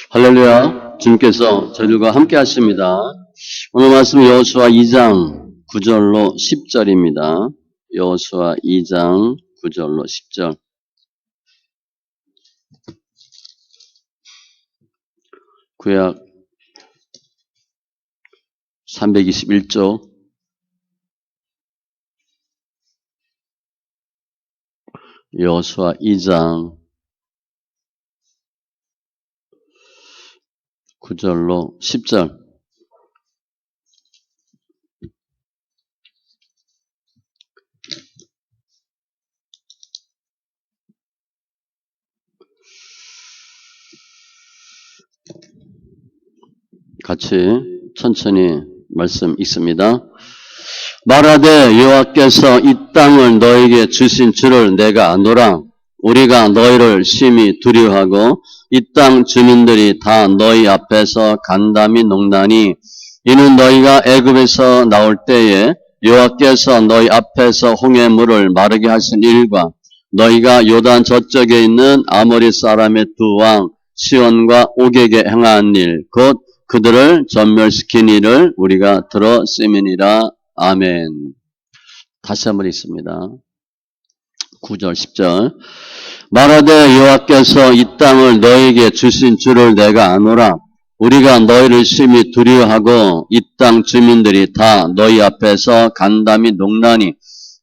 할렐루야. 주님께서 저희들과 함께 하십니다. 오늘 말씀 여호수아 2장 9절로 10절입니다. 여호수아 2장 9절로 10절. 구약 321쪽 여호수아 2장 9절로 10절. 같이 천천히 말씀 읽습니다. 말하되 여호와께서 이 땅을 너에게 주신 줄을 내가 아노라. 우리가 너희를 심히 두려워하고 이 땅 주민들이 다 너희 앞에서 간담이 농나니 이는 너희가 애굽에서 나올 때에 여호와께서 너희 앞에서 홍해 물을 마르게 하신 일과 너희가 요단 저쪽에 있는 아모리 사람의 두 왕 시온과 옥에게 행한 일 곧 그들을 전멸시킨 일을 우리가 들었음이니라. 아멘. 다시 한번 읽습니다. 9절 10절. 말하되 여호와께서 이 땅을 너에게 주신 줄을 내가 아노라. 우리가 너희를 심히 두려워하고 이 땅 주민들이 다 너희 앞에서 간담이 농나니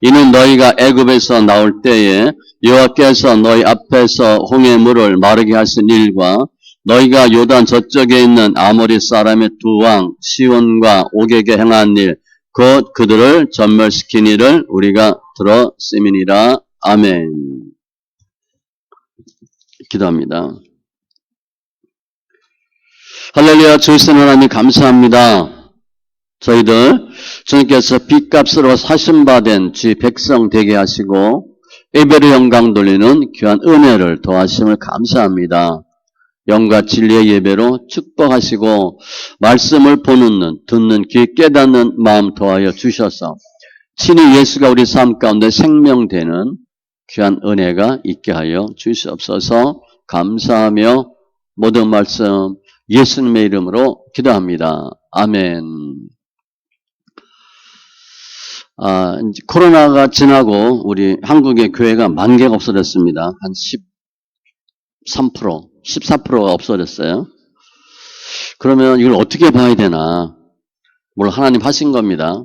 이는 너희가 애굽에서 나올 때에 여호와께서 너희 앞에서 홍해 물을 마르게 하신 일과 너희가 요단 저쪽에 있는 아모리 사람의 두 왕 시온과 옥에게 행한 일 곧 그들을 전멸시킨 일을 우리가 들었음이니라. 아멘. 기도합니다. 할렐루야. 주신 하나님 감사합니다. 저희들 주님께서 빚값으로 사신받은 주의 백성 되게 하시고 예배로 영광 돌리는 귀한 은혜를 더하심을 감사합니다. 영과 진리의 예배로 축복하시고 말씀을 보는 눈, 듣는 귀, 깨닫는 마음 더하여 주셔서 친히 예수가 우리 삶 가운데 생명되는 귀한 은혜가 있게 하여 주시옵소서. 감사하며 모든 말씀 예수님의 이름으로 기도합니다. 아멘. 이제 코로나가 지나고 우리 한국의 교회가 10,000개가 없어졌습니다. 한 13%, 14%가 없어졌어요. 그러면 이걸 어떻게 봐야 되나? 물론 하나님 하신 겁니다.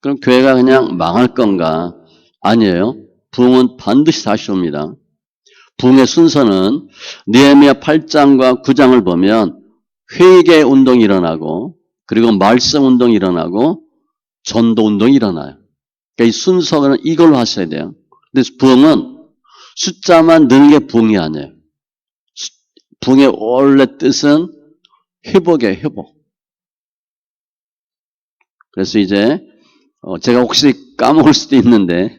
그럼 교회가 그냥 망할 건가? 아니에요. 부흥은 반드시 다시 옵니다. 부흥의 순서는 느헤미야 8장과 9장을 보면 회개 운동이 일어나고 그리고 말씀 운동이 일어나고 전도 운동이 일어나요. 그러니까 이 순서는 이걸로 하셔야 돼요. 근데 부흥은 숫자만 느는 게 부흥이 아니에요. 부흥의 원래 뜻은 회복이에요. 회복. 그래서 이제 제가 혹시 까먹을 수도 있는데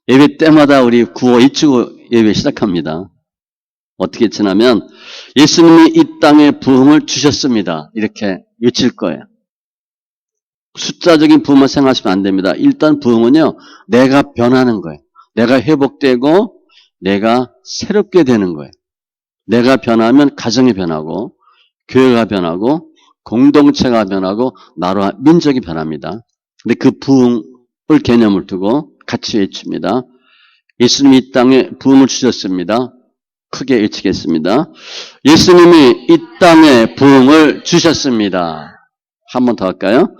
예배 때마다 우리 구호 외치고 예배 시작합니다. 어떻게 지나면 예수님이 이 땅에 부흥을 주셨습니다. 이렇게 외칠 거예요. 숫자적인 부흥만 생각하시면 안 됩니다. 일단 부흥은요, 내가 변하는 거예요. 내가 회복되고 내가 새롭게 되는 거예요. 내가 변하면 가정이 변하고 교회가 변하고 공동체가 변하고 나라와 민족이 변합니다. 근데 그 부흥을 개념을 두고 같이 외칩니다. 예수님이 이 땅에 부흥을 주셨습니다. 크게 외치겠습니다. 예수님이 이 땅에 부흥을 주셨습니다. 한 번 더 할까요?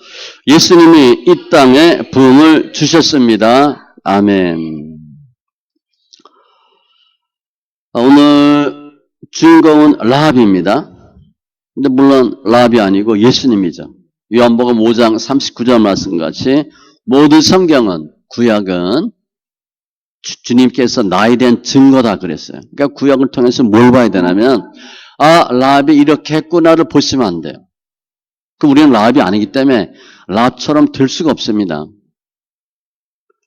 예수님이 이 땅에 부흥을 주셨습니다. 아멘. 오늘 주인공은 라합입니다. 근데 물론 라합이 아니고 예수님이죠. 요한복음 5장 39절 말씀같이 모든 성경은 구약은 주님께서 나에 대한 증거다 그랬어요. 그러니까 구약을 통해서 뭘 봐야 되냐면 라합이 이렇게 했구나를 보시면 안 돼요. 그럼 우리는 라합이 아니기 때문에 라합처럼 될 수가 없습니다.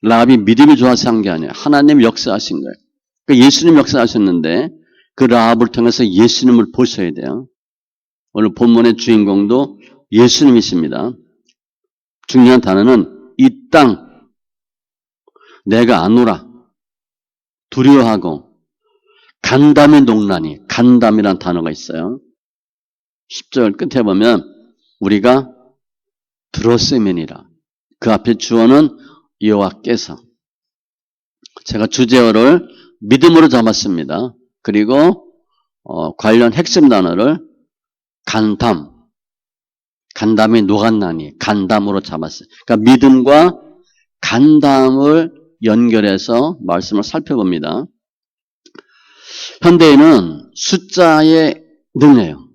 라합이 믿음이 좋아서 한 게 아니에요. 하나님 역사하신 거예요. 그러니까 예수님 역사하셨는데 그 라합을 통해서 예수님을 보셔야 돼요. 오늘 본문의 주인공도 예수님이십니다. 중요한 단어는 이 땅 내가 아노라 두려워하고 간담의 농란이 간담이라는 단어가 있어요. 10절 끝에 보면 우리가 들었음이니라. 그 앞에 주어는 여호와께서. 제가 주제어를 믿음으로 잡았습니다. 그리고 관련 핵심 단어를 간담이 녹았나니 간담으로 잡았어요. 그러니까 믿음과 간담을 연결해서 말씀을 살펴봅니다. 현대인은 숫자에 능해요.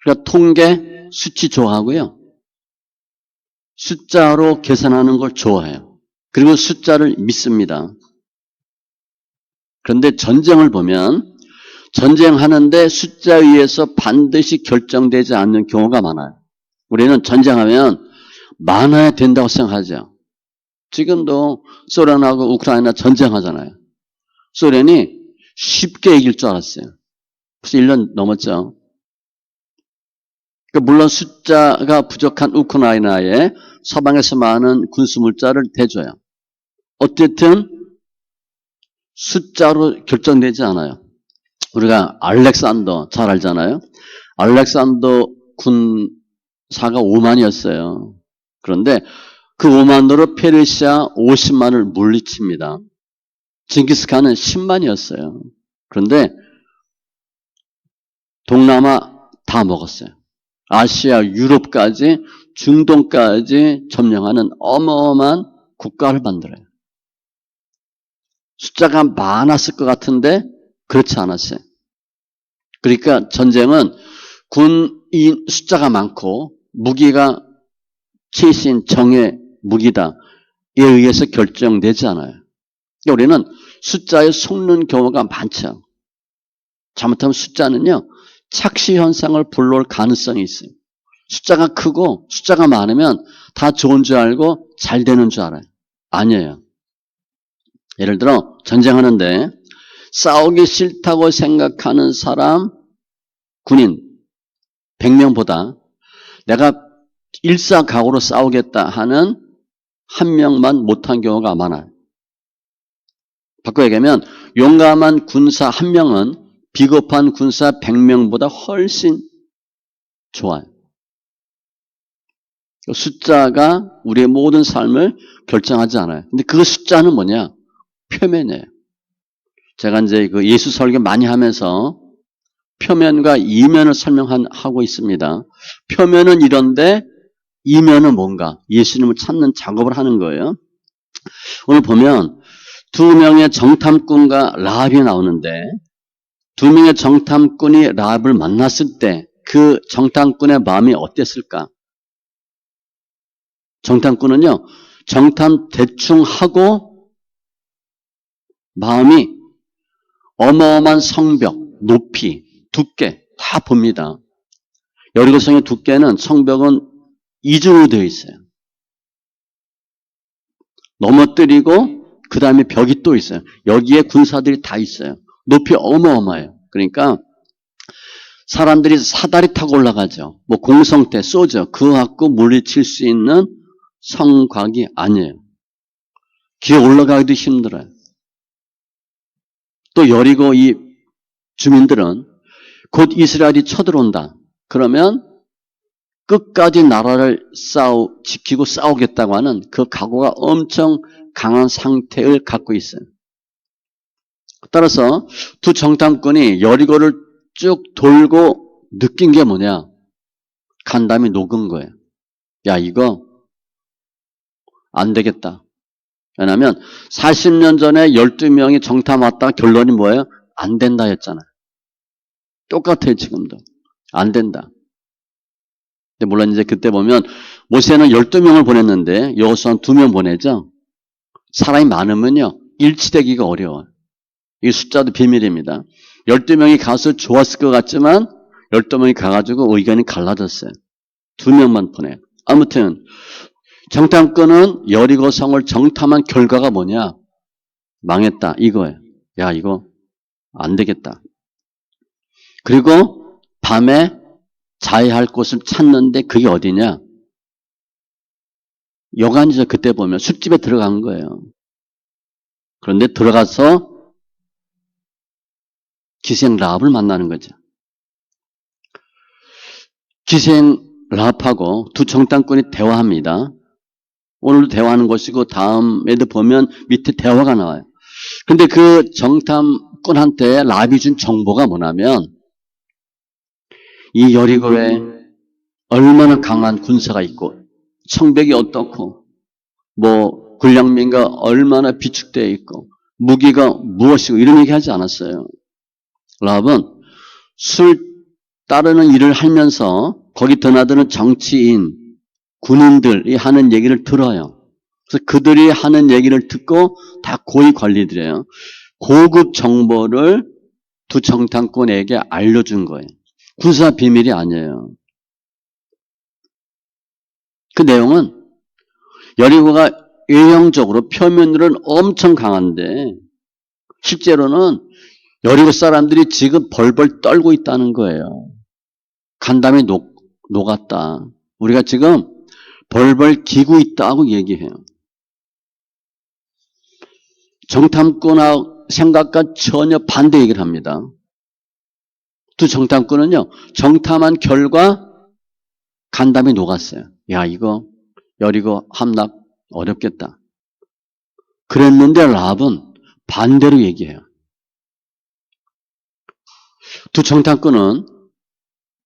그러니까 통계, 수치 좋아하고요. 숫자로 계산하는 걸 좋아해요. 그리고 숫자를 믿습니다. 그런데 전쟁을 보면 전쟁하는데 숫자에 의해서 반드시 결정되지 않는 경우가 많아요. 우리는 전쟁하면 많아야 된다고 생각하죠. 지금도 소련하고 우크라이나 전쟁하잖아요. 소련이 쉽게 이길 줄 알았어요. 벌써 1년 넘었죠. 물론 숫자가 부족한 우크라이나에 서방에서 많은 군수물자를 대줘요. 어쨌든 숫자로 결정되지 않아요. 우리가 알렉산더 잘 알잖아요. 알렉산더 군사가 5만이었어요. 그런데 그 5만으로 페르시아 50만을 물리칩니다. 징기스칸은 10만이었어요. 그런데 동남아 다 먹었어요. 아시아, 유럽까지, 중동까지 점령하는 어마어마한 국가를 만들어요. 숫자가 많았을 것 같은데 그렇지 않았어요. 그러니까 전쟁은 군인 숫자가 많고 무기가 최신 정예 무기다에 의해서 결정되지 않아요. 그러니까 우리는 숫자에 속는 경우가 많죠. 잘못하면 숫자는요, 착시 현상을 불러올 가능성이 있어요. 숫자가 크고 숫자가 많으면 다 좋은 줄 알고 잘 되는 줄 알아요. 아니에요. 예를 들어 전쟁하는데 싸우기 싫다고 생각하는 사람, 군인 100명보다 내가 일사각오로 싸우겠다 하는 한 명만 못한 경우가 많아요. 바꿔 얘기하면 용감한 군사 한 명은 비겁한 군사 100명보다 훨씬 좋아요. 숫자가 우리의 모든 삶을 결정하지 않아요. 근데 그 숫자는 뭐냐? 표면이에요. 제가 이제 그 예수 설교 많이 하면서 표면과 이면을 설명하고 있습니다. 표면은 이런데 이면은 뭔가? 예수님을 찾는 작업을 하는 거예요. 오늘 보면 두 명의 정탐꾼과 라합이 나오는데 두 명의 정탐꾼이 라합을 만났을 때 그 정탐꾼의 마음이 어땠을까? 정탐꾼은요, 정탐 대충 하고 마음이 어마어마한 성벽, 높이, 두께 다 봅니다. 여리고성의 두께는 성벽은 이중으로 되어 있어요. 넘어뜨리고 그 다음에 벽이 또 있어요. 여기에 군사들이 다 있어요. 높이 어마어마해요. 그러니까 사람들이 사다리 타고 올라가죠. 뭐 공성태 쏘죠. 그거 갖고 물리칠 수 있는 성곽이 아니에요. 기어 올라가기도 힘들어요. 또 여리고 이 주민들은 곧 이스라엘이 쳐들어온다. 그러면 끝까지 나라를 지키고 싸우겠다고 하는 그 각오가 엄청 강한 상태를 갖고 있어요. 따라서 두 정탐꾼이 여리고를 쭉 돌고 느낀 게 뭐냐? 간담이 녹은 거예요. 야, 이거 안 되겠다. 왜냐하면 40년 전에 12명이 정탐 왔다가 결론이 뭐예요? 안 된다 했잖아요. 똑같아요, 지금도. 안 된다. 근데 물론 이제 그때 보면 모세는 12명을 보냈는데 여호수아는 2명 보내죠. 사람이 많으면요, 일치되기가 어려워요. 이 숫자도 비밀입니다. 12명이 가서 좋았을 것 같지만 12명이 가가지고 의견이 갈라졌어요. 2명만 보내요. 아무튼 정탐꾼은 여리고성을 정탐한 결과가 뭐냐? 망했다 이거예요. 야, 이거 안 되겠다. 그리고 밤에 자해할 곳을 찾는데 그게 어디냐? 여간이죠. 그때 보면 숲집에 들어간 거예요. 그런데 들어가서 기생 라합을 만나는 거죠. 기생 라합하고 두 정탐꾼이 대화합니다. 오늘도 대화하는 것이고 다음에도 보면 밑에 대화가 나와요. 근데 그 정탐꾼한테 라합이 준 정보가 뭐냐면 이 여리고에 얼마나 강한 군사가 있고 청백이 어떻고 뭐 군량민가 얼마나 비축되어 있고 무기가 무엇이고 이런 얘기 하지 않았어요. 라합은 술 따르는 일을 하면서 거기 드나드는 정치인, 군인들이 하는 얘기를 들어요. 그래서 그들이 하는 얘기를 듣고 다 고위 관리들이에요. 고급 정보를 두 정탐꾼에게 알려준 거예요. 군사 비밀이 아니에요. 그 내용은 여리고가 외형적으로 표면으로는 엄청 강한데 실제로는 여리고 사람들이 지금 벌벌 떨고 있다는 거예요. 간담이 녹았다. 우리가 지금 벌벌 기고 있다고 얘기해요. 정탐꾼하고 생각과 전혀 반대 얘기를 합니다. 두 정탐꾼은요, 정탐한 결과 간담이 녹았어요. 야, 이거 여리고 함락 어렵겠다. 그랬는데 라합은 반대로 얘기해요. 두 정탐꾼은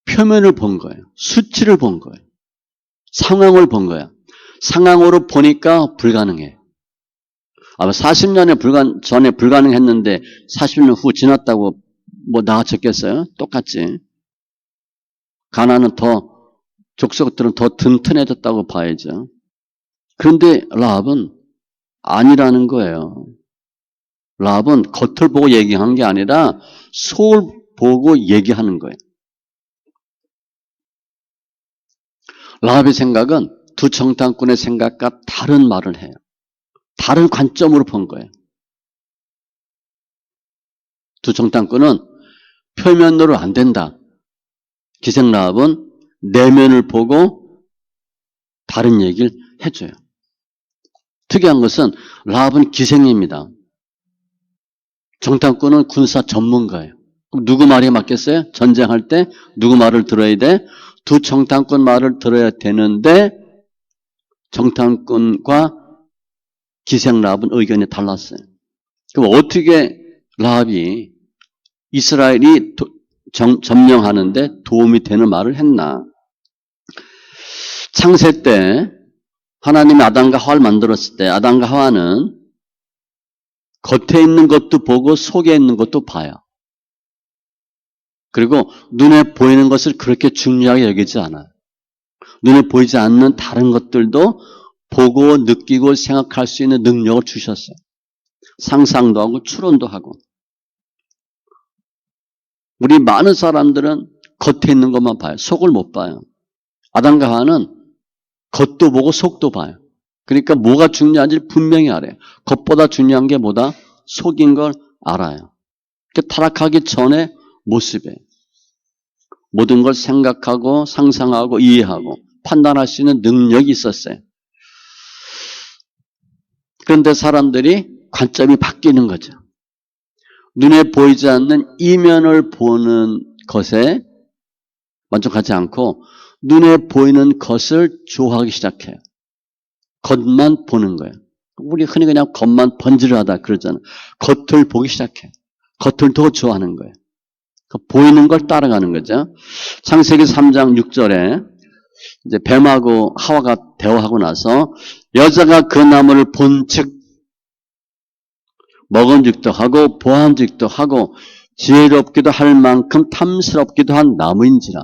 표면을 본 거예요. 수치를 본 거예요. 상황을 본 거예요. 상황으로 보니까 불가능해. 아마 40년에 전에 불가능했는데 40년 후 지났다고 뭐 나아졌겠어요? 똑같지. 가나안은 족속들은 더 튼튼해졌다고 봐야죠. 그런데 라합은 아니라는 거예요. 라합은 겉을 보고 얘기한 게 아니라 속을 보고 얘기하는 거예요. 라합의 생각은 두 정탐꾼의 생각과 다른 말을 해요. 다른 관점으로 본 거예요. 두 정탐꾼은 표면으로 안 된다. 기생 라합은 내면을 보고 다른 얘기를 해줘요. 특이한 것은 라합은 기생입니다. 정탐꾼은 군사 전문가예요. 그럼 누구 말이 맞겠어요? 전쟁할 때 누구 말을 들어야 돼? 두 정탐꾼 말을 들어야 되는데 정탐꾼과 기생 라합은 의견이 달랐어요. 그럼 어떻게 라합이 이스라엘이 점령하는데 도움이 되는 말을 했나? 창세 때 하나님이 아담과 하와를 만들었을 때 아담과 하와는 겉에 있는 것도 보고 속에 있는 것도 봐요. 그리고 눈에 보이는 것을 그렇게 중요하게 여기지 않아요. 눈에 보이지 않는 다른 것들도 보고 느끼고 생각할 수 있는 능력을 주셨어요. 상상도 하고 추론도 하고. 우리 많은 사람들은 겉에 있는 것만 봐요. 속을 못 봐요. 아담과 하와는 겉도 보고 속도 봐요. 그러니까 뭐가 중요한지 분명히 알아요. 겉보다 중요한 게 뭐다? 속인 걸 알아요. 타락하기 전에 모습에 모든 걸 생각하고 상상하고 이해하고 판단할 수 있는 능력이 있었어요. 그런데 사람들이 관점이 바뀌는 거죠. 눈에 보이지 않는 이면을 보는 것에 만족하지 않고 눈에 보이는 것을 좋아하기 시작해요. 겉만 보는 거예요. 우리 흔히 그냥 겉만 번지르하다 그러잖아요. 겉을 보기 시작해요. 겉을 더 좋아하는 거예요. 보이는 걸 따라가는 거죠. 창세기 3장 6절에 이제 뱀하고 하와가 대화하고 나서 여자가 그 나무를 본즉 먹음직도 하고 보암직도 하고 지혜롭기도 할 만큼 탐스럽기도 한 나무인지라.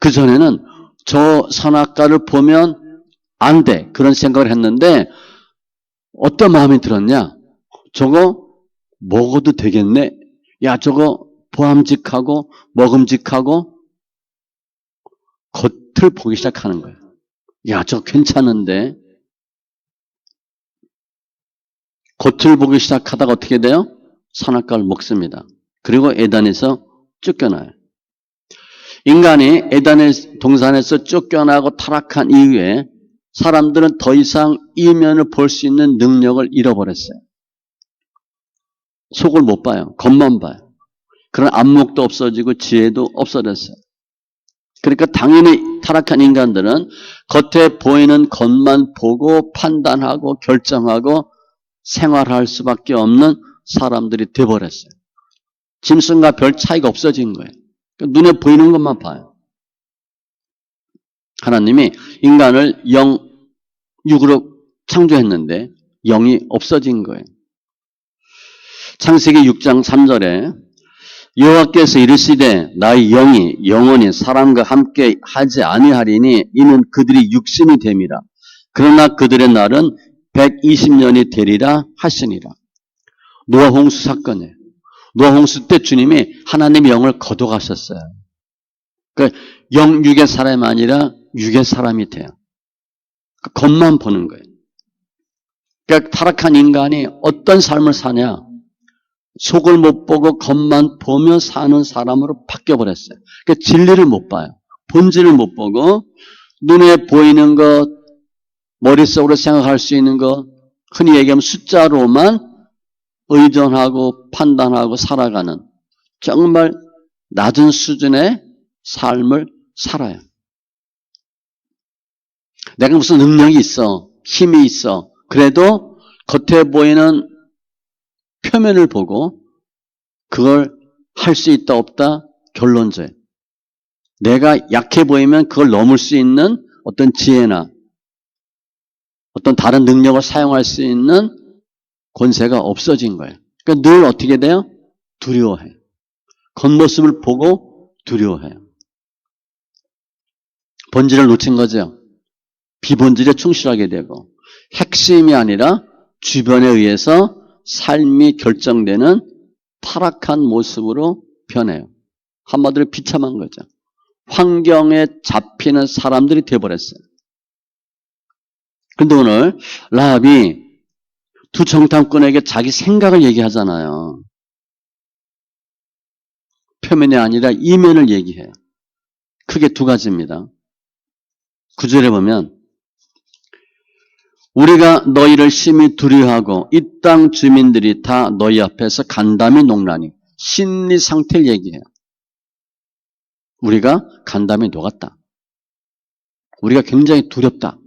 그전에는 저 선악과를 보면 안 돼. 그런 생각을 했는데 어떤 마음이 들었냐? 저거 먹어도 되겠네. 야, 저거 보암직하고 먹음직하고 겉을 보기 시작하는 거예요. 야, 저거 괜찮은데. 겉을 보기 시작하다가 어떻게 돼요? 선악과를 먹습니다. 그리고 에덴에서 쫓겨나요. 인간이 에덴의 동산에서 쫓겨나고 타락한 이후에 사람들은 더 이상 이면을 볼 수 있는 능력을 잃어버렸어요. 속을 못 봐요. 겉만 봐요. 그런 안목도 없어지고 지혜도 없어졌어요. 그러니까 당연히 타락한 인간들은 겉에 보이는 것만 보고 판단하고 결정하고 생활할 수밖에 없는 사람들이 돼버렸어요. 짐승과 별 차이가 없어진 거예요. 그러니까 눈에 보이는 것만 봐요. 하나님이 인간을 육으로 창조했는데 영이 없어진 거예요. 창세기 6장 3절에 여호와께서 이르시되 나의 영이 영원히 사람과 함께 하지 아니하리니 이는 그들이 육신이 됨이라. 그러나 그들의 날은 120년이 되리라 하시니라. 노아 홍수 사건이에요. 노아 홍수 때 주님이 하나님의 영을 거둬가셨어요. 그러니까 영육의 사람이 아니라 육의 사람이 돼요. 겉만 보는 거예요. 그러니까 타락한 인간이 어떤 삶을 사냐? 속을 못 보고 겉만 보며 사는 사람으로 바뀌어버렸어요. 그러니까 진리를 못 봐요. 본질을 못 보고 눈에 보이는 것, 머릿속으로 생각할 수 있는 것, 흔히 얘기하면 숫자로만 의존하고 판단하고 살아가는 정말 낮은 수준의 삶을 살아요. 내가 무슨 능력이 있어, 힘이 있어. 그래도 겉에 보이는 표면을 보고 그걸 할 수 있다 없다 결론져요. 내가 약해 보이면 그걸 넘을 수 있는 어떤 지혜나 어떤 다른 능력을 사용할 수 있는 권세가 없어진 거예요. 그러니까 늘 어떻게 돼요? 두려워해요. 겉모습을 보고 두려워해요. 본질을 놓친 거죠. 비본질에 충실하게 되고 핵심이 아니라 주변에 의해서 삶이 결정되는 타락한 모습으로 변해요. 한마디로 비참한 거죠. 환경에 잡히는 사람들이 되어버렸어요. 그런데 오늘 라합이 두 정탐꾼에게 자기 생각을 얘기하잖아요. 표면이 아니라 이면을 얘기해요. 크게 두 가지입니다. 9절에 보면 우리가 너희를 심히 두려워하고 이 땅 주민들이 다 너희 앞에서 간담이 녹나니 심리 상태를 얘기해요. 우리가 간담이 녹았다. 우리가 굉장히 두렵다.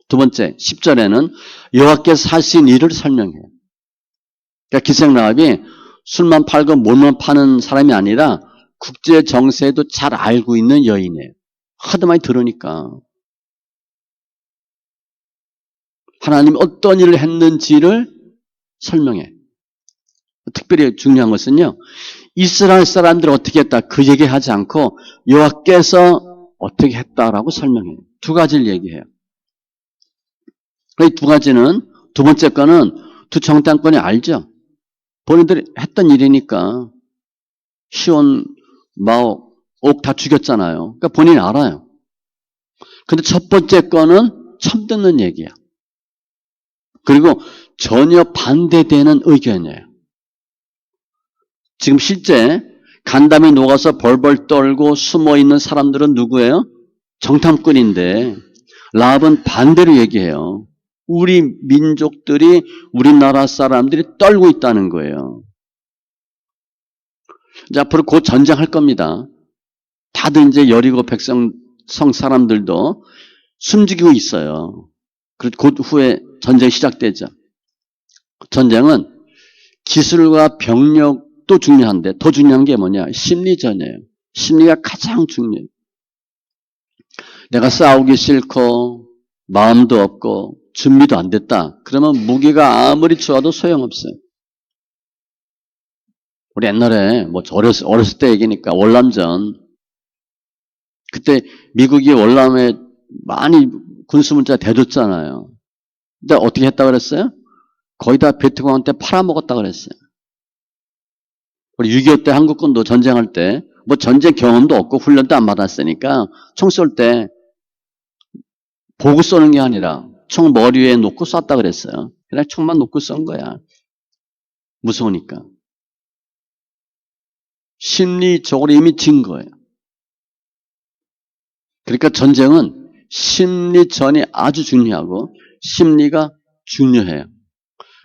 두 번째 10절에는 여호와께서 하신 일을 설명해요. 그러니까 기생라합이 술만 팔고 물만 파는 사람이 아니라 국제 정세도 잘 알고 있는 여인이에요. 하도 많이 들으니까. 하나님이 어떤 일을 했는지를 설명해. 특별히 중요한 것은요. 이스라엘 사람들이 어떻게 했다 그 얘기하지 않고 여호와께서 어떻게 했다라고 설명해요. 두 가지를 얘기해요. 이 두 가지는 두 번째 거는 두 정탐꾼이 알죠. 본인들이 했던 일이니까 시온, 마옥, 옥 다 죽였잖아요. 그러니까 본인이 알아요. 근데 첫 번째 거는 처음 듣는 얘기야. 그리고 전혀 반대되는 의견이에요. 지금 실제 간담이 녹아서 벌벌 떨고 숨어있는 사람들은 누구예요? 정탐꾼인데 라합은 반대로 얘기해요. 우리 민족들이 우리나라 사람들이 떨고 있다는 거예요. 이제 앞으로 곧 전쟁할 겁니다. 다들 이제 여리고 백성 성 사람들도 숨지고 있어요. 그리고 곧 후에 전쟁이 시작되죠. 전쟁은 기술과 병력도 중요한데 더 중요한 게 뭐냐? 심리전이에요. 심리가 가장 중요해요. 내가 싸우기 싫고 마음도 없고 준비도 안 됐다. 그러면 무기가 아무리 좋아도 소용없어요. 우리 옛날에 뭐 어렸을 때 얘기니까 월남전 그때 미국이 월남에 많이 군수물자 대줬잖아요. 근데 어떻게 했다 그랬어요? 거의 다 베트남 때 팔아먹었다 그랬어요. 우리 6.25 때 한국군도 전쟁할 때 뭐 전쟁 경험도 없고 훈련도 안 받았으니까 총 쏠 때 보고 쏘는 게 아니라 총 머리 위에 놓고 쐈다 그랬어요. 그냥 총만 놓고 쏜 거야. 무서우니까. 심리적으로 이미 진 거예요. 그러니까 전쟁은 심리전이 아주 중요하고 심리가 중요해요.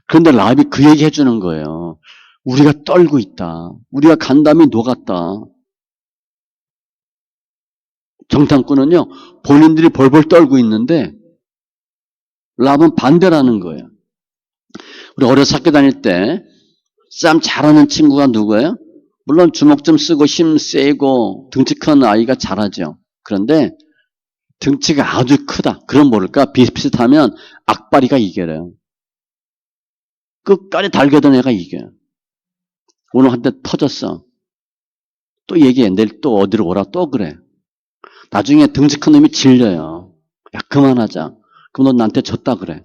그런데 라합이 그 얘기 해주는 거예요. 우리가 떨고 있다. 우리가 간담이 녹았다. 정탐꾼은요, 본인들이 벌벌 떨고 있는데 라합은 반대라는 거예요. 우리 어려서 학교 다닐 때 싸움 잘하는 친구가 누구예요? 물론 주먹 좀 쓰고 힘 세고 등치 큰 아이가 잘하죠. 그런데 등치가 아주 크다. 그럼 모를까? 비슷비슷하면 악바리가 이겨요. 끝까지 달겨든 애가 이겨요. 오늘 한테 터졌어. 또 얘기해. 내일 또 어디로 오라 또 그래. 나중에 등치 큰 놈이 질려요. 야, 그만하자. 그럼 너 나한테 졌다 그래.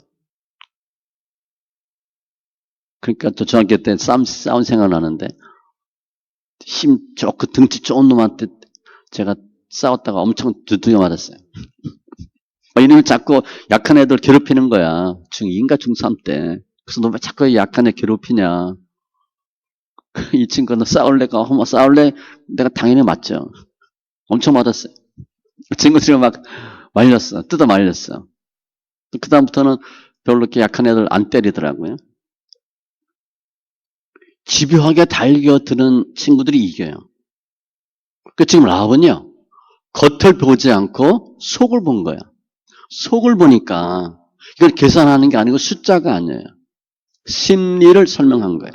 그러니까 저 중학교 때 싸운 생각나는데 힘 좋고 등치 좋은 놈한테 제가 싸웠다가 엄청 두드려 맞았어요. 이놈이 자꾸 약한 애들 괴롭히는 거야. 중2인가 중3 때. 그래서 너 왜 자꾸 약한 애 괴롭히냐. 이 친구는 싸울래가 한번 싸울래? 내가 당연히 맞죠. 엄청 맞았어요. 친구들이 막 말렸어. 뜯어 말렸어. 그 다음부터는 별로 이렇게 약한 애들 안 때리더라고요. 집요하게 달겨드는 친구들이 이겨요. 그 지금 라합은요, 겉을 보지 않고 속을 본 거야. 속을 보니까 이걸 계산하는 게 아니고 숫자가 아니에요. 심리를 설명한 거예요.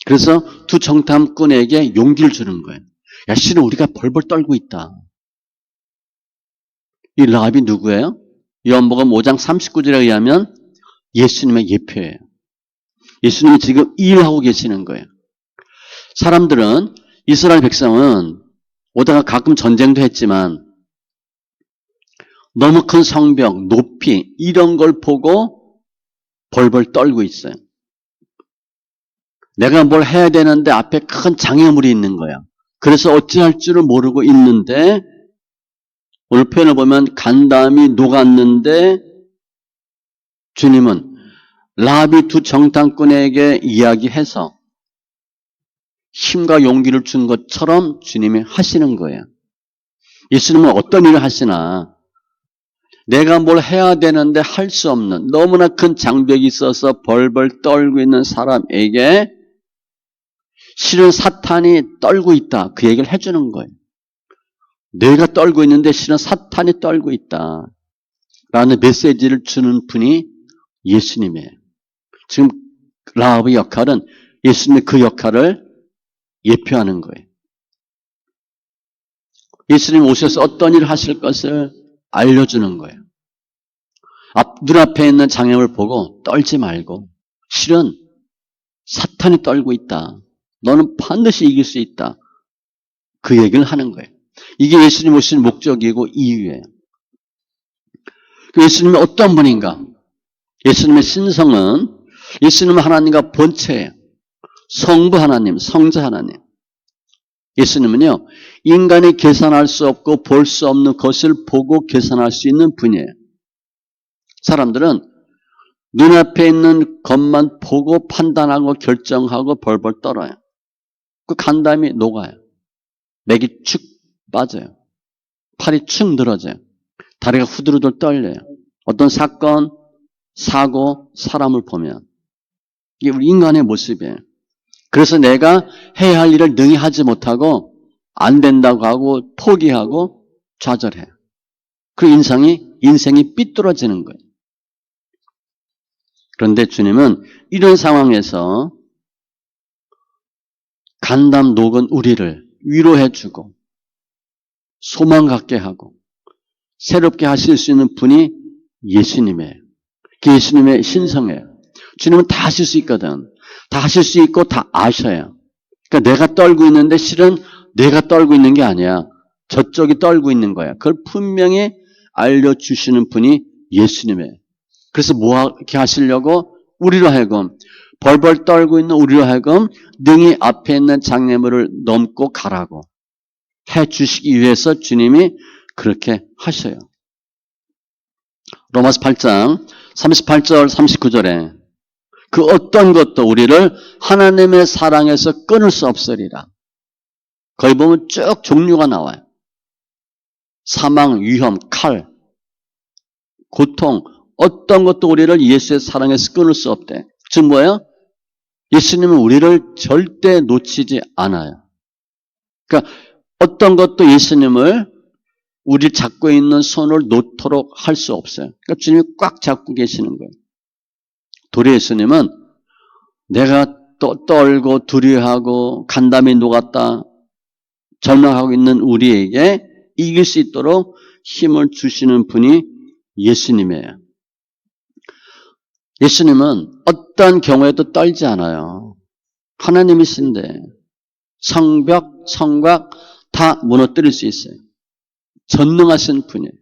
그래서 두 정탐꾼에게 용기를 주는 거예요. 야, 실은 우리가 벌벌 떨고 있다. 이 라합이 누구예요? 요한복음 5장 39절에 의하면 예수님의 예표예요. 예수님이 지금 일하고 계시는 거예요. 사람들은, 이스라엘 백성은 오다가 가끔 전쟁도 했지만 너무 큰 성벽, 높이 이런 걸 보고 벌벌 떨고 있어요. 내가 뭘 해야 되는데 앞에 큰 장애물이 있는 거야. 그래서 어찌할 줄을 모르고 있는데 오늘 표현을 보면 간담이 녹았는데 주님은 라합이 두 정탐꾼에게 이야기해서 힘과 용기를 준 것처럼 주님이 하시는 거예요. 예수님은 어떤 일을 하시나 내가 뭘 해야 되는데 할 수 없는 너무나 큰 장벽이 있어서 벌벌 떨고 있는 사람에게 실은 사탄이 떨고 있다. 그 얘기를 해주는 거예요. 내가 떨고 있는데 실은 사탄이 떨고 있다. 라는 메시지를 주는 분이 예수님이에요. 지금 라합의 역할은 예수님의 그 역할을 예표하는 거예요. 예수님 오셔서 어떤 일을 하실 것을 알려주는 거예요. 눈앞에 있는 장애물을 보고 떨지 말고 실은 사탄이 떨고 있다. 너는 반드시 이길 수 있다. 그 얘기를 하는 거예요. 이게 예수님 오신 목적이고 이유예요. 예수님이 어떤 분인가? 예수님의 신성은 예수님은 하나님과 본체예요. 성부 하나님, 성자 하나님. 예수님은요, 인간이 계산할 수 없고 볼 수 없는 것을 보고 계산할 수 있는 분이에요. 사람들은 눈앞에 있는 것만 보고 판단하고 결정하고 벌벌 떨어요. 그 간담이 녹아요. 맥이 축 빠져요. 팔이 축 늘어져요. 다리가 후들후들 떨려요. 어떤 사건, 사고, 사람을 보면. 이게 우리 인간의 모습이에요. 그래서 내가 해야 할 일을 능히 하지 못하고 안 된다고 하고 포기하고 좌절해요. 그 인생이 삐뚤어지는 거예요. 그런데 주님은 이런 상황에서 간담 녹은 우리를 위로해주고 소망 갖게 하고 새롭게 하실 수 있는 분이 예수님이에요. 그게 예수님의 신성이에요. 주님은 다 하실 수 있거든. 다 하실 수 있고 다 아셔요. 그러니까 내가 떨고 있는데 실은 내가 떨고 있는 게 아니야. 저쪽이 떨고 있는 거야. 그걸 분명히 알려주시는 분이 예수님이에요. 그래서 뭐하게 하시려고? 우리로 하여금 벌벌 떨고 있는 우리로 하여금 능히 앞에 있는 장애물을 넘고 가라고 해주시기 위해서 주님이 그렇게 하셔요. 로마서 8장 38절 39절에 그 어떤 것도 우리를 하나님의 사랑에서 끊을 수 없으리라. 거기 보면 쭉 종류가 나와요. 사망, 위험, 칼, 고통, 어떤 것도 우리를 예수의 사랑에서 끊을 수 없대. 즉 뭐예요? 예수님은 우리를 절대 놓치지 않아요. 그러니까 어떤 것도 예수님을 우리 잡고 있는 손을 놓도록 할 수 없어요. 그러니까 주님이 꽉 잡고 계시는 거예요. 도리 예수님은 내가 떨고 두려워하고 간담이 녹았다 절망하고 있는 우리에게 이길 수 있도록 힘을 주시는 분이 예수님이에요. 예수님은 어떤 경우에도 떨지 않아요. 하나님이신데 성벽, 성곽 다 무너뜨릴 수 있어요. 전능하신 분이에요.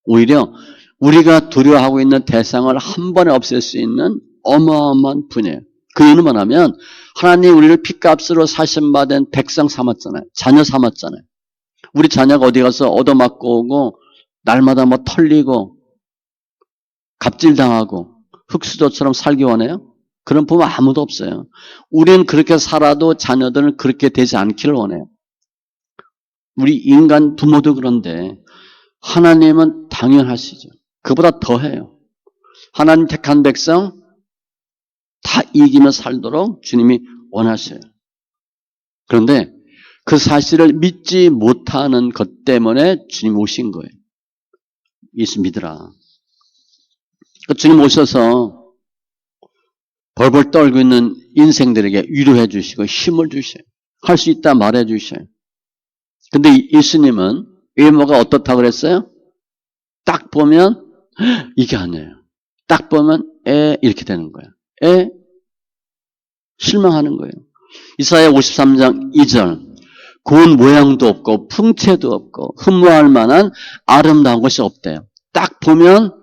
오히려 우리가 두려워하고 있는 대상을 한 번에 없앨 수 있는 어마어마한 분이에요. 그 이유는 뭐냐면 하나님 우리를 핏값으로 사신받은 백성 삼았잖아요. 자녀 삼았잖아요. 우리 자녀가 어디 가서 얻어맞고 오고 날마다 뭐 털리고 갑질당하고 흙수저처럼 살기 원해요? 그런 부모 아무도 없어요. 우리는 그렇게 살아도 자녀들은 그렇게 되지 않기를 원해요. 우리 인간 부모도 그런데 하나님은 당연하시죠. 그보다 더해요. 하나님 택한 백성 다 이기며 살도록 주님이 원하셔요. 그런데 그 사실을 믿지 못하는 것 때문에 주님 오신 거예요. 예수 믿으라. 주님 오셔서 벌벌 떨고 있는 인생들에게 위로해 주시고 힘을 주셔요. 할 수 있다 말해 주셔요. 근데 예수님은 외모가 어떻다고 그랬어요? 딱 보면 이게 아니에요. 딱 보면 이렇게 되는 거예요. 실망하는 거예요. 이사야 53장 2절 고운 모양도 없고 풍채도 없고 흠모할 만한 아름다운 것이 없대요. 딱 보면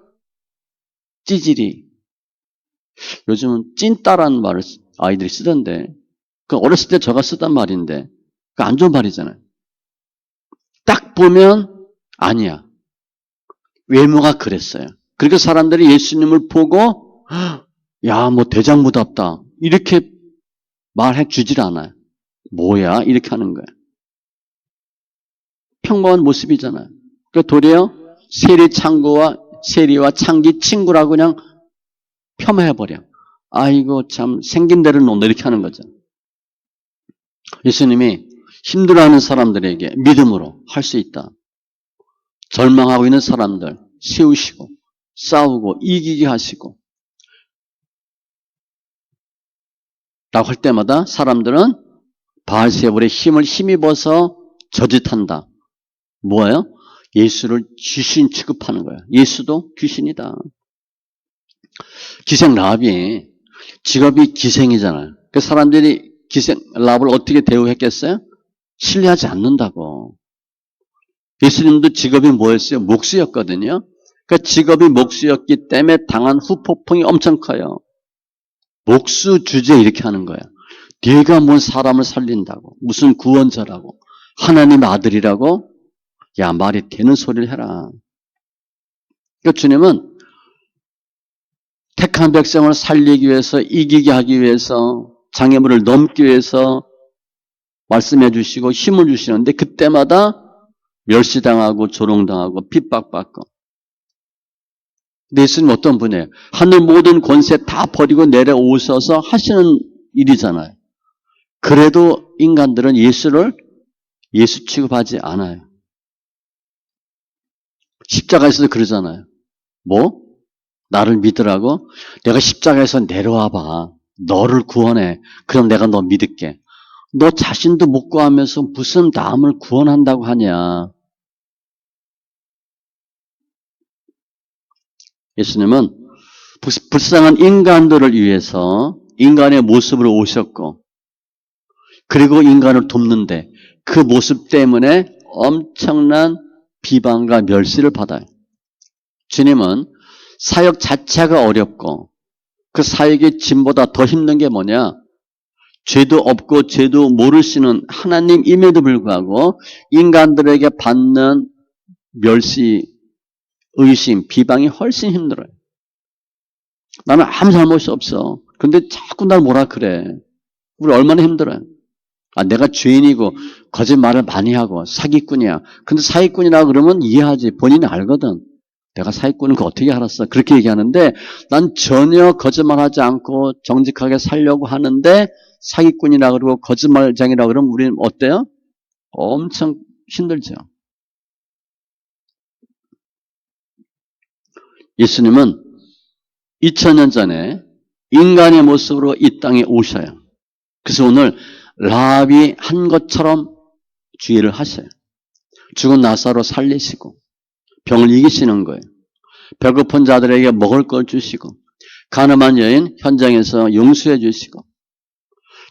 찌질이. 요즘은 찐따라는 말을 아이들이 쓰던데 그 어렸을 때 제가 쓰던 말인데 그 안 좋은 말이잖아요. 딱 보면 아니야. 외모가 그랬어요. 그러니까 사람들이 예수님을 보고 야, 뭐 대장부답다 이렇게 말해 주질 않아요. 뭐야? 이렇게 하는 거예요. 평범한 모습이잖아요. 그 도리어 세리와 창기 친구라고 그냥 폄하해버려. 아이고 참 생긴 대로 논다 이렇게 하는 거죠. 예수님이 힘들어하는 사람들에게 믿음으로 할 수 있다. 절망하고 있는 사람들 세우시고 싸우고 이기게 하시고 라고 할 때마다 사람들은 바알세불의 힘을 힘입어서 저짓한다. 뭐예요? 예수를 귀신 취급하는 거예요. 예수도 귀신이다. 기생 라합이 직업이 기생이잖아요. 그 사람들이 기생 라합을 어떻게 대우했겠어요? 신뢰하지 않는다고. 예수님도 직업이 뭐였어요? 목수였거든요. 그러니까 직업이 목수였기 때문에 당한 후폭풍이 엄청 커요. 목수 주제 이렇게 하는 거야. 네가 뭔 사람을 살린다고. 무슨 구원자라고. 하나님의 아들이라고. 야, 말이 되는 소리를 해라. 그러니까 주님은 택한 백성을 살리기 위해서 이기게 하기 위해서 장애물을 넘기 위해서 말씀해 주시고 힘을 주시는데 그때마다 멸시당하고 조롱당하고 핍박받고. 근데 예수님 어떤 분이에요? 하늘 모든 권세 다 버리고 내려오셔서 하시는 일이잖아요. 그래도 인간들은 예수를 예수 취급하지 않아요. 십자가에서도 그러잖아요. 뭐? 나를 믿으라고? 내가 십자가에서 내려와봐. 너를 구원해. 그럼 내가 너 믿을게. 너 자신도 못 구하면서 무슨 남을 구원한다고 하냐. 예수님은 불쌍한 인간들을 위해서 인간의 모습으로 오셨고 그리고 인간을 돕는데 그 모습 때문에 엄청난 비방과 멸시를 받아요. 주님은 사역 자체가 어렵고 그 사역의 짐보다 더 힘든 게 뭐냐? 죄도 없고 죄도 모르시는 하나님임에도 불구하고 인간들에게 받는 멸시, 의심, 비방이 훨씬 힘들어요. 나는 아무 잘못이 없어. 근데 자꾸 날 뭐라 그래. 우리 얼마나 힘들어요. 내가 죄인이고 거짓말을 많이 하고 사기꾼이야. 근데 사기꾼이라고 그러면 이해하지. 본인이 알거든. 내가 사기꾼은 그거 어떻게 알았어? 그렇게 얘기하는데 난 전혀 거짓말하지 않고 정직하게 살려고 하는데 사기꾼이라 그러고 거짓말쟁이라 그러면 우리는 어때요? 엄청 힘들죠. 예수님은 2000년 전에 인간의 모습으로 이 땅에 오셔요. 그래서 오늘 라합이 한 것처럼 주의를 하셔요. 죽은 나사로 살리시고 병을 이기시는 거예요. 배고픈 자들에게 먹을 걸 주시고 가늠한 여인 현장에서 용서해 주시고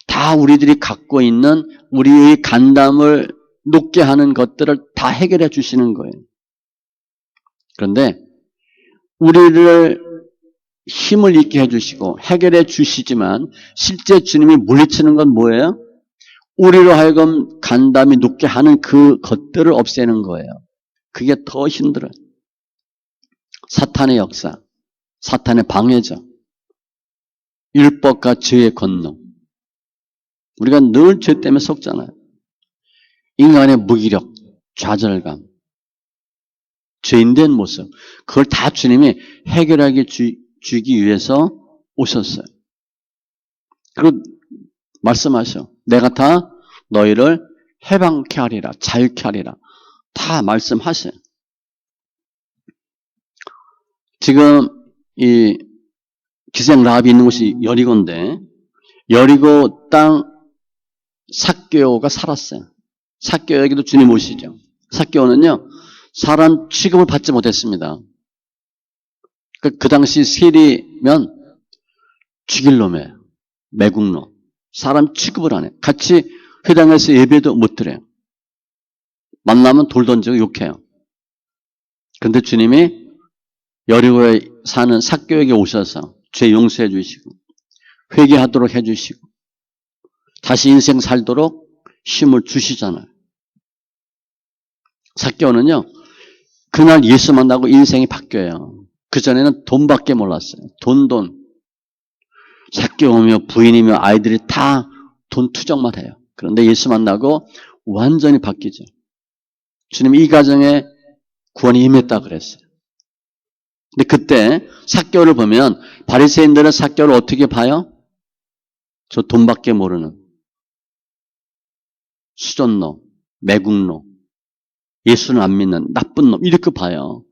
다 우리들이 갖고 있는 우리의 간담을 높게 하는 것들을 다 해결해 주시는 거예요. 그런데 우리를 힘을 잃게 해주시고 해결해 주시지만 실제 주님이 물리치는 건 뭐예요? 우리로 하여금 간담이 높게 하는 그 것들을 없애는 거예요. 그게 더 힘들어요. 사탄의 역사, 사탄의 방해죠. 율법과 죄의 권능. 우리가 늘 죄 때문에 속잖아요. 인간의 무기력, 좌절감, 죄인된 모습. 그걸 다 주님이 해결하게 주기 위해서 오셨어요. 그리고 말씀하셔. 내가 다 너희를 해방케 하리라, 자유케 하리라. 다 말씀하셔요. 지금 이 기생 라합이 있는 곳이 여리고인데 여리고 땅 삭개오가 살았어요. 삭개오에게도 주님 오시죠. 삭개오는요. 사람 취급을 받지 못했습니다. 그 당시 세리면 죽일 놈이에요. 매국노. 사람 취급을 안 해. 같이 회당에서 예배도 못 드려요. 만나면 돌 던지고 욕해요. 그런데 주님이 여리고에 사는 삭개오에게 오셔서 죄 용서해 주시고 회개하도록 해 주시고 다시 인생 살도록 힘을 주시잖아요. 삭개오는요. 그날 예수 만나고 인생이 바뀌어요. 그전에는 돈밖에 몰랐어요. 돈. 삭개오며 부인이며 아이들이 다 돈 투정만 해요. 그런데 예수 만나고 완전히 바뀌죠. 주님이 이 가정에 구원이 임했다 그랬어요. 근데 그때 삭개오를 보면 바리새인들은 삭개오를 어떻게 봐요? 저 돈밖에 모르는 수전노, 매국노, 예수는 안 믿는 나쁜 놈 이렇게 봐요.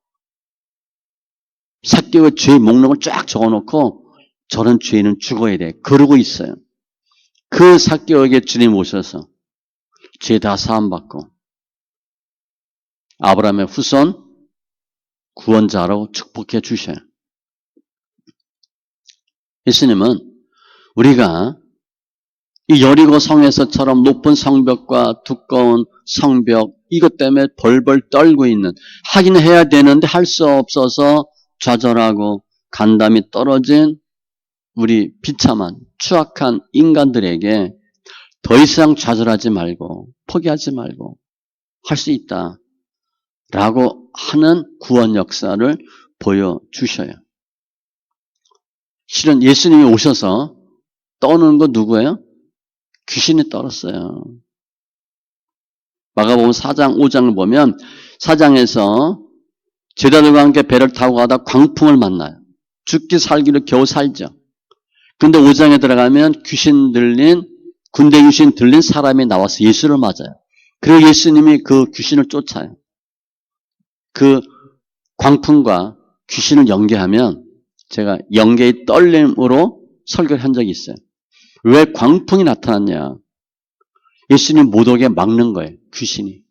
삭개오의 죄 목록을 쫙 적어놓고 저런 죄인은 죽어야 돼. 그러고 있어요. 그 삭개오에게 주님 오셔서 죄 다 사함받고 아브라함의 후손 구원자로 축복해 주셔요. 예수님은 우리가 이 여리고 성에서처럼 높은 성벽과 두꺼운 성벽 이것 때문에 벌벌 떨고 있는 하긴 해야 되는데 할 수 없어서 좌절하고 간담이 떨어진 우리 비참한 추악한 인간들에게 더 이상 좌절하지 말고 포기하지 말고 할 수 있다 라고 하는 구원 역사를 보여주셔요. 실은 예수님이 오셔서 떠오는 거 누구예요? 귀신이 떨었어요. 마가복음 4장 5장을 보면 4장에서 제자들과 함께 배를 타고 가다 광풍을 만나요. 죽기 살기를 겨우 살죠. 근데 5장에 들어가면 귀신 들린 군대 귀신 들린 사람이 나와서 예수를 맞아요. 그리고 예수님이 그 귀신을 쫓아요. 그 광풍과 귀신을 연계하면 제가 연계의 떨림으로 설교를 한 적이 있어요. 왜 광풍이 나타났냐? 예수님 못 오게 막는 거예요. 귀신이.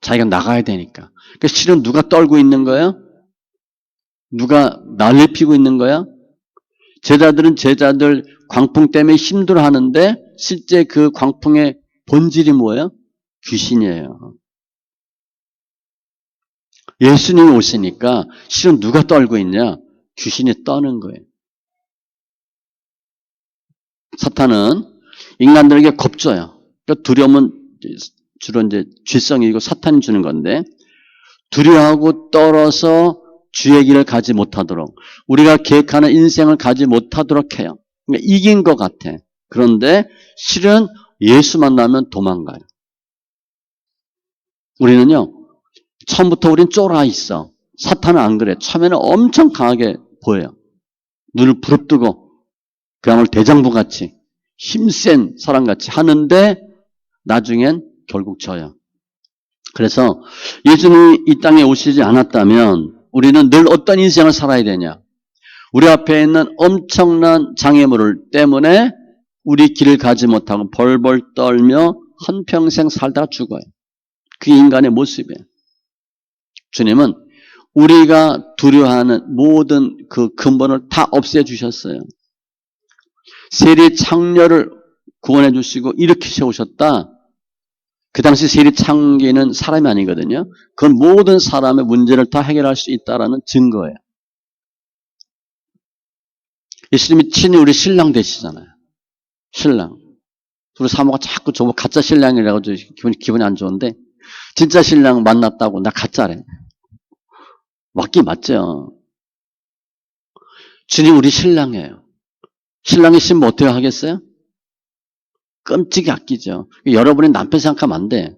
자기가 나가야 되니까. 그러니까 실은 누가 떨고 있는 거예요? 누가 난리 피고 있는 거야? 제자들은 제자들 광풍 때문에 힘들어하는데 실제 그 광풍의 본질이 뭐예요? 귀신이에요. 예수님이 오시니까 실은 누가 떨고 있냐? 귀신이 떠는 거예요. 사탄은 인간들에게 겁줘요. 그러니까 두려움은 주로 이제 죄성이고 사탄이 주는 건데 두려워하고 떨어서 주의 길을 가지 못하도록 우리가 계획하는 인생을 가지 못하도록 해요. 그러니까 이긴 것 같아. 그런데 실은 예수 만나면 도망가요. 우리는요. 처음부터 우린 쫄아 있어. 사탄은 안 그래. 처음에는 엄청 강하게 보여요. 눈을 부릅뜨고 그야말로 대장부같이 힘센 사람같이 하는데 나중엔 결국 져요. 그래서 예수님이 이 땅에 오시지 않았다면 우리는 늘 어떤 인생을 살아야 되냐? 우리 앞에 있는 엄청난 장애물 때문에 우리 길을 가지 못하고 벌벌 떨며 한평생 살다가 죽어요. 그게 인간의 모습이에요. 주님은 우리가 두려워하는 모든 그 근본을 다 없애주셨어요. 세리 창녀를 구원해 주시고 이렇게 세우셨다. 그 당시 세리 창녀는 사람이 아니거든요. 그건 모든 사람의 문제를 다 해결할 수 있다는 증거예요. 예수님이 친히 우리 신랑 되시잖아요. 신랑. 우리 사모가 자꾸 저거 가짜 신랑이라고 기분이 안 좋은데 진짜 신랑 만났다고 나 가짜래. 맞긴 맞죠. 주님 우리 신랑이에요. 신랑이 신부 어떻게 하겠어요? 끔찍이 아끼죠. 여러분이 남편 생각하면 안 돼.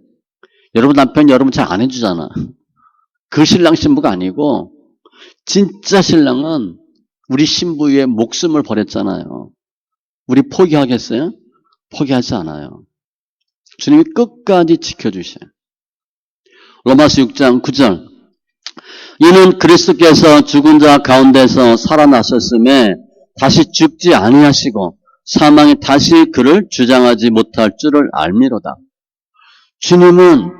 여러분 남편 여러분 잘 안 해주잖아. 그 신랑 신부가 아니고 진짜 신랑은 우리 신부 위에 목숨을 버렸잖아요. 우리 포기하겠어요? 포기하지 않아요. 주님이 끝까지 지켜주셔요. 로마서 6장 9절 이는 그리스도께서 죽은 자 가운데서 살아나셨음에 다시 죽지 아니하시고 사망이 다시 그를 주장하지 못할 줄을 알미로다. 주님은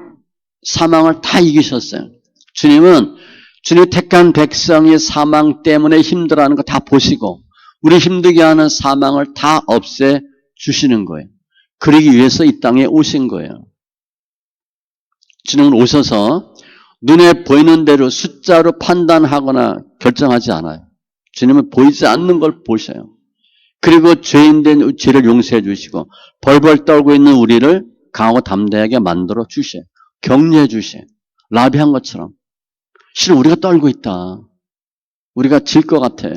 사망을 다 이기셨어요. 주님은 주님 택한 백성이 사망 때문에 힘들어하는 거 다 보시고 우리 힘들게 하는 사망을 다 없애 주시는 거예요. 그러기 위해서 이 땅에 오신 거예요. 주님은 오셔서 눈에 보이는 대로 숫자로 판단하거나 결정하지 않아요. 주님은 보이지 않는 걸 보셔요. 그리고 죄인된 죄를 용서해 주시고 벌벌 떨고 있는 우리를 강하고 담대하게 만들어 주셔요. 격려해 주셔요. 라비한 것처럼. 실은 우리가 떨고 있다. 우리가 질 것 같아.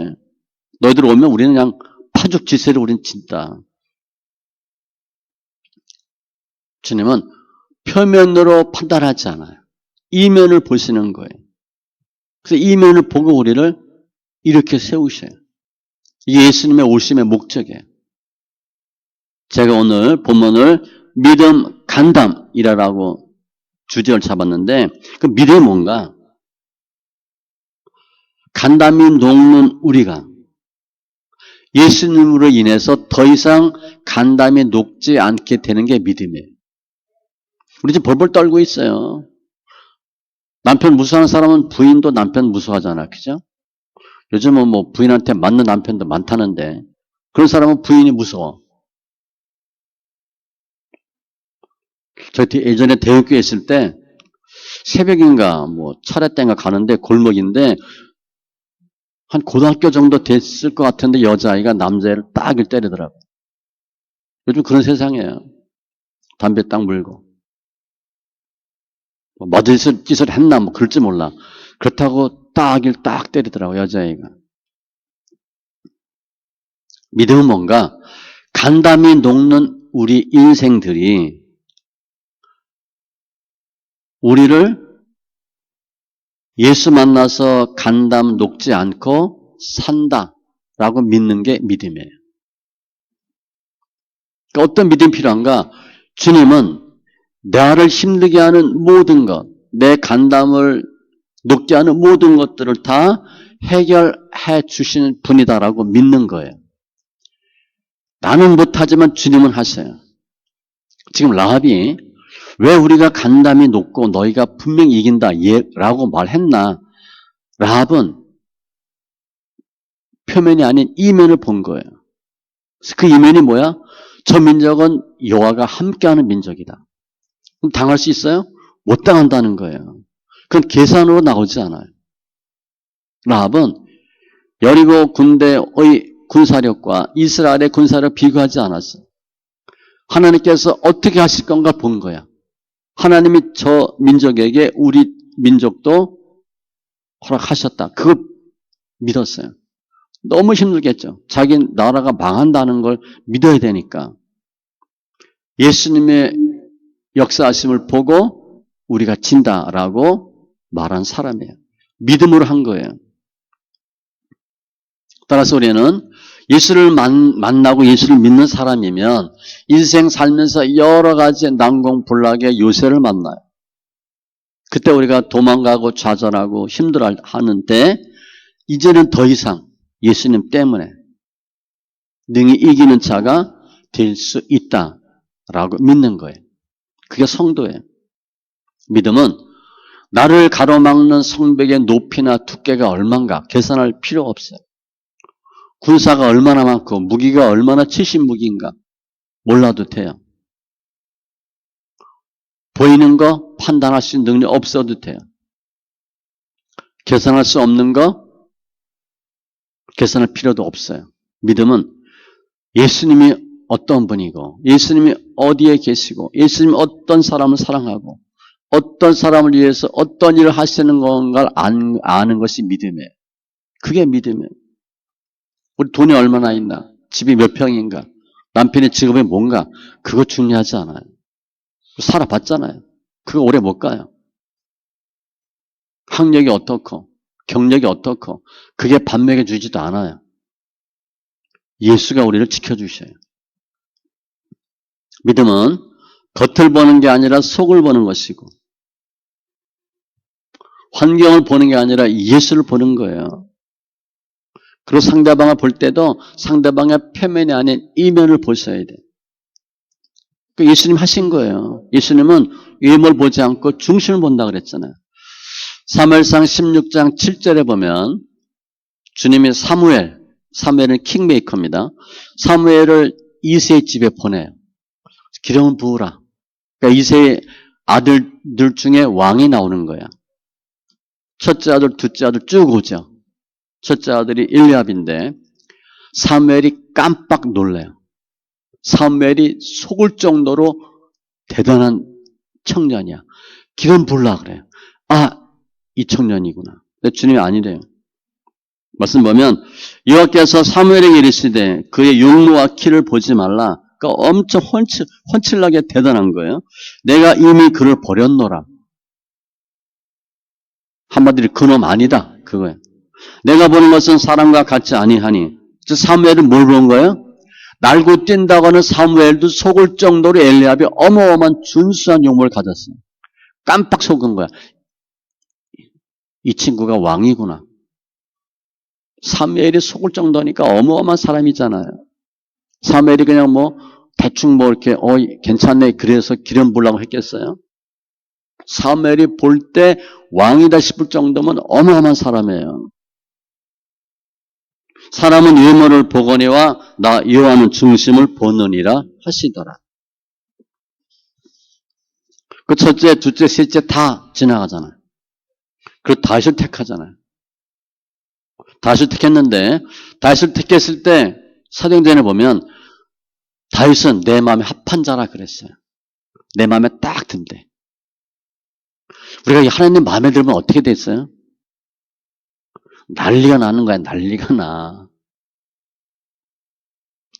너희들 오면 우리는 그냥 파죽 지세를 우린 진다. 주님은 표면으로 판단하지 않아요. 이면을 보시는 거예요. 그래서 이면을 보고 우리를 이렇게 세우셔요. 이게 예수님의 오심의 목적이에요. 제가 오늘 본문을 믿음 간담이라고 주제를 잡았는데 그 믿음이 뭔가? 간담이 녹는 우리가 예수님으로 인해서 더 이상 간담이 녹지 않게 되는 게 믿음이에요. 우리 지금 벌벌 떨고 있어요. 남편 무서워하는 사람은 부인도 남편 무서워하잖아. 그죠? 요즘은 뭐 부인한테 맞는 남편도 많다는데 그런 사람은 부인이 무서워. 저 예전에 대학교에 있을 때 새벽인가 뭐 차례 때인가 가는데 골목인데 한 고등학교 정도 됐을 것 같은데 여자아이가 남자애를 딱 때리더라고요. 요즘 그런 세상이에요. 담배 딱 물고. 뭐 맞을 짓을 했나 뭐 그럴지 몰라. 그렇다고 딱 때리더라고요. 여자아이가. 믿음은 뭔가 간담이 녹는 우리 인생들이 우리를 예수 만나서 간담 녹지 않고 산다라고 믿는 게 믿음이에요. 그러니까 어떤 믿음이 필요한가? 주님은 나를 힘들게 하는 모든 것, 내 간담을 녹게 하는 모든 것들을 다 해결해 주시는 분이다라고 믿는 거예요. 나는 못하지만 주님은 하셔요. 지금 라합이 왜 우리가 간담이 높고 너희가 분명히 이긴다 라고 말했나? 라합은 표면이 아닌 이면을 본 거예요. 그 이면이 뭐야? 저 민족은 여호와가 함께하는 민족이다. 그럼 당할 수 있어요? 못 당한다는 거예요. 그건 계산으로 나오지 않아요. 라합은 여리고 군대의 군사력과 이스라엘의 군사력 비교하지 않았어요. 하나님께서 어떻게 하실 건가 본 거야. 하나님이 저 민족에게 우리 민족도 허락하셨다. 그걸 믿었어요. 너무 힘들겠죠. 자기 나라가 망한다는 걸 믿어야 되니까. 예수님의 역사하심을 보고 우리가 진다라고 말한 사람이에요. 믿음으로 한 거예요. 따라서 우리는 예수를 만나고 예수를 믿는 사람이면 인생 살면서 여러 가지 난공불락의 요새를 만나요. 그때 우리가 도망가고 좌절하고 힘들어 하는데 이제는 더 이상 예수님 때문에 능히 이기는 자가 될 수 있다라고 믿는 거예요. 그게 성도예요. 믿음은 나를 가로막는 성벽의 높이나 두께가 얼만가 계산할 필요가 없어요. 군사가 얼마나 많고 무기가 얼마나 70무기인가 몰라도 돼요. 보이는 거 판단할 수 있는 능력 없어도 돼요. 계산할 수 없는 거 계산할 필요도 없어요. 믿음은 예수님이 어떤 분이고 예수님이 어디에 계시고 예수님이 어떤 사람을 사랑하고 어떤 사람을 위해서 어떤 일을 하시는 건가를 아는 것이 믿음이에요. 그게 믿음이에요. 우리 돈이 얼마나 있나? 집이 몇 평인가? 남편의 직업이 뭔가? 그거 중요하지 않아요. 살아봤잖아요. 그거 오래 못 가요. 학력이 어떻고 경력이 어떻고 그게 밥 먹여주지도 않아요. 예수가 우리를 지켜주셔요. 믿음은 겉을 보는 게 아니라 속을 보는 것이고 환경을 보는 게 아니라 예수를 보는 거예요. 그리고 상대방을 볼 때도 상대방의 표면이 아닌 이면을 보셔야 돼요. 예수님 하신 거예요. 예수님은 외모를 보지 않고 중심을 본다 그랬잖아요. 사무엘상 16장 7절에 보면 주님이 사무엘은 킹메이커입니다. 사무엘을 이새의 집에 보내요. 기름을 부으라. 그러니까 이새의 아들들 중에 왕이 나오는 거야. 첫째 아들, 둘째 아들 쭉 오죠. 첫째 아들이 엘리압인데 사무엘이 깜빡 놀래요. 사무엘이 속을 정도로 대단한 청년이야. 기름 부으라 그래요. 아, 이 청년이구나. 근데 주님이 아니래요. 말씀 보면 여호와께서 사무엘에게 이르시되 그의 용모와 키를 보지 말라. 그러니까 엄청 훤칠하게 대단한 거예요. 내가 이미 그를 버렸노라. 한마디로 그놈 아니다. 그거예요. 내가 보는 것은 사람과 같지 아니하니. 사무엘은 뭘 본 거예요? 날고 뛴다고 하는 사무엘도 속을 정도로 엘리압이 어마어마한 준수한 용모를 가졌어요. 깜빡 속은 거야. 이 친구가 왕이구나. 사무엘이 속을 정도니까 어마어마한 사람이잖아요. 사무엘이 그냥 대충 이렇게 괜찮네 그래서 기름 부으라고 했겠어요? 사무엘이 볼 때 왕이다 싶을 정도면 어마어마한 사람이에요. 사람은 외모를 보거니와 나 여호와는 중심을 보느니라 하시더라. 그 첫째, 둘째, 셋째 다 지나가잖아요. 그리고 다윗을 택하잖아요. 다윗을 택했는데 다윗을 택했을 때 사도행전에 보면 다윗은 내 마음에 합한 자라 그랬어요. 내 마음에 딱 든대. 우리가 하나님 마음에 들면 어떻게 됐어요? 난리가 나는 거야. 난리가 나.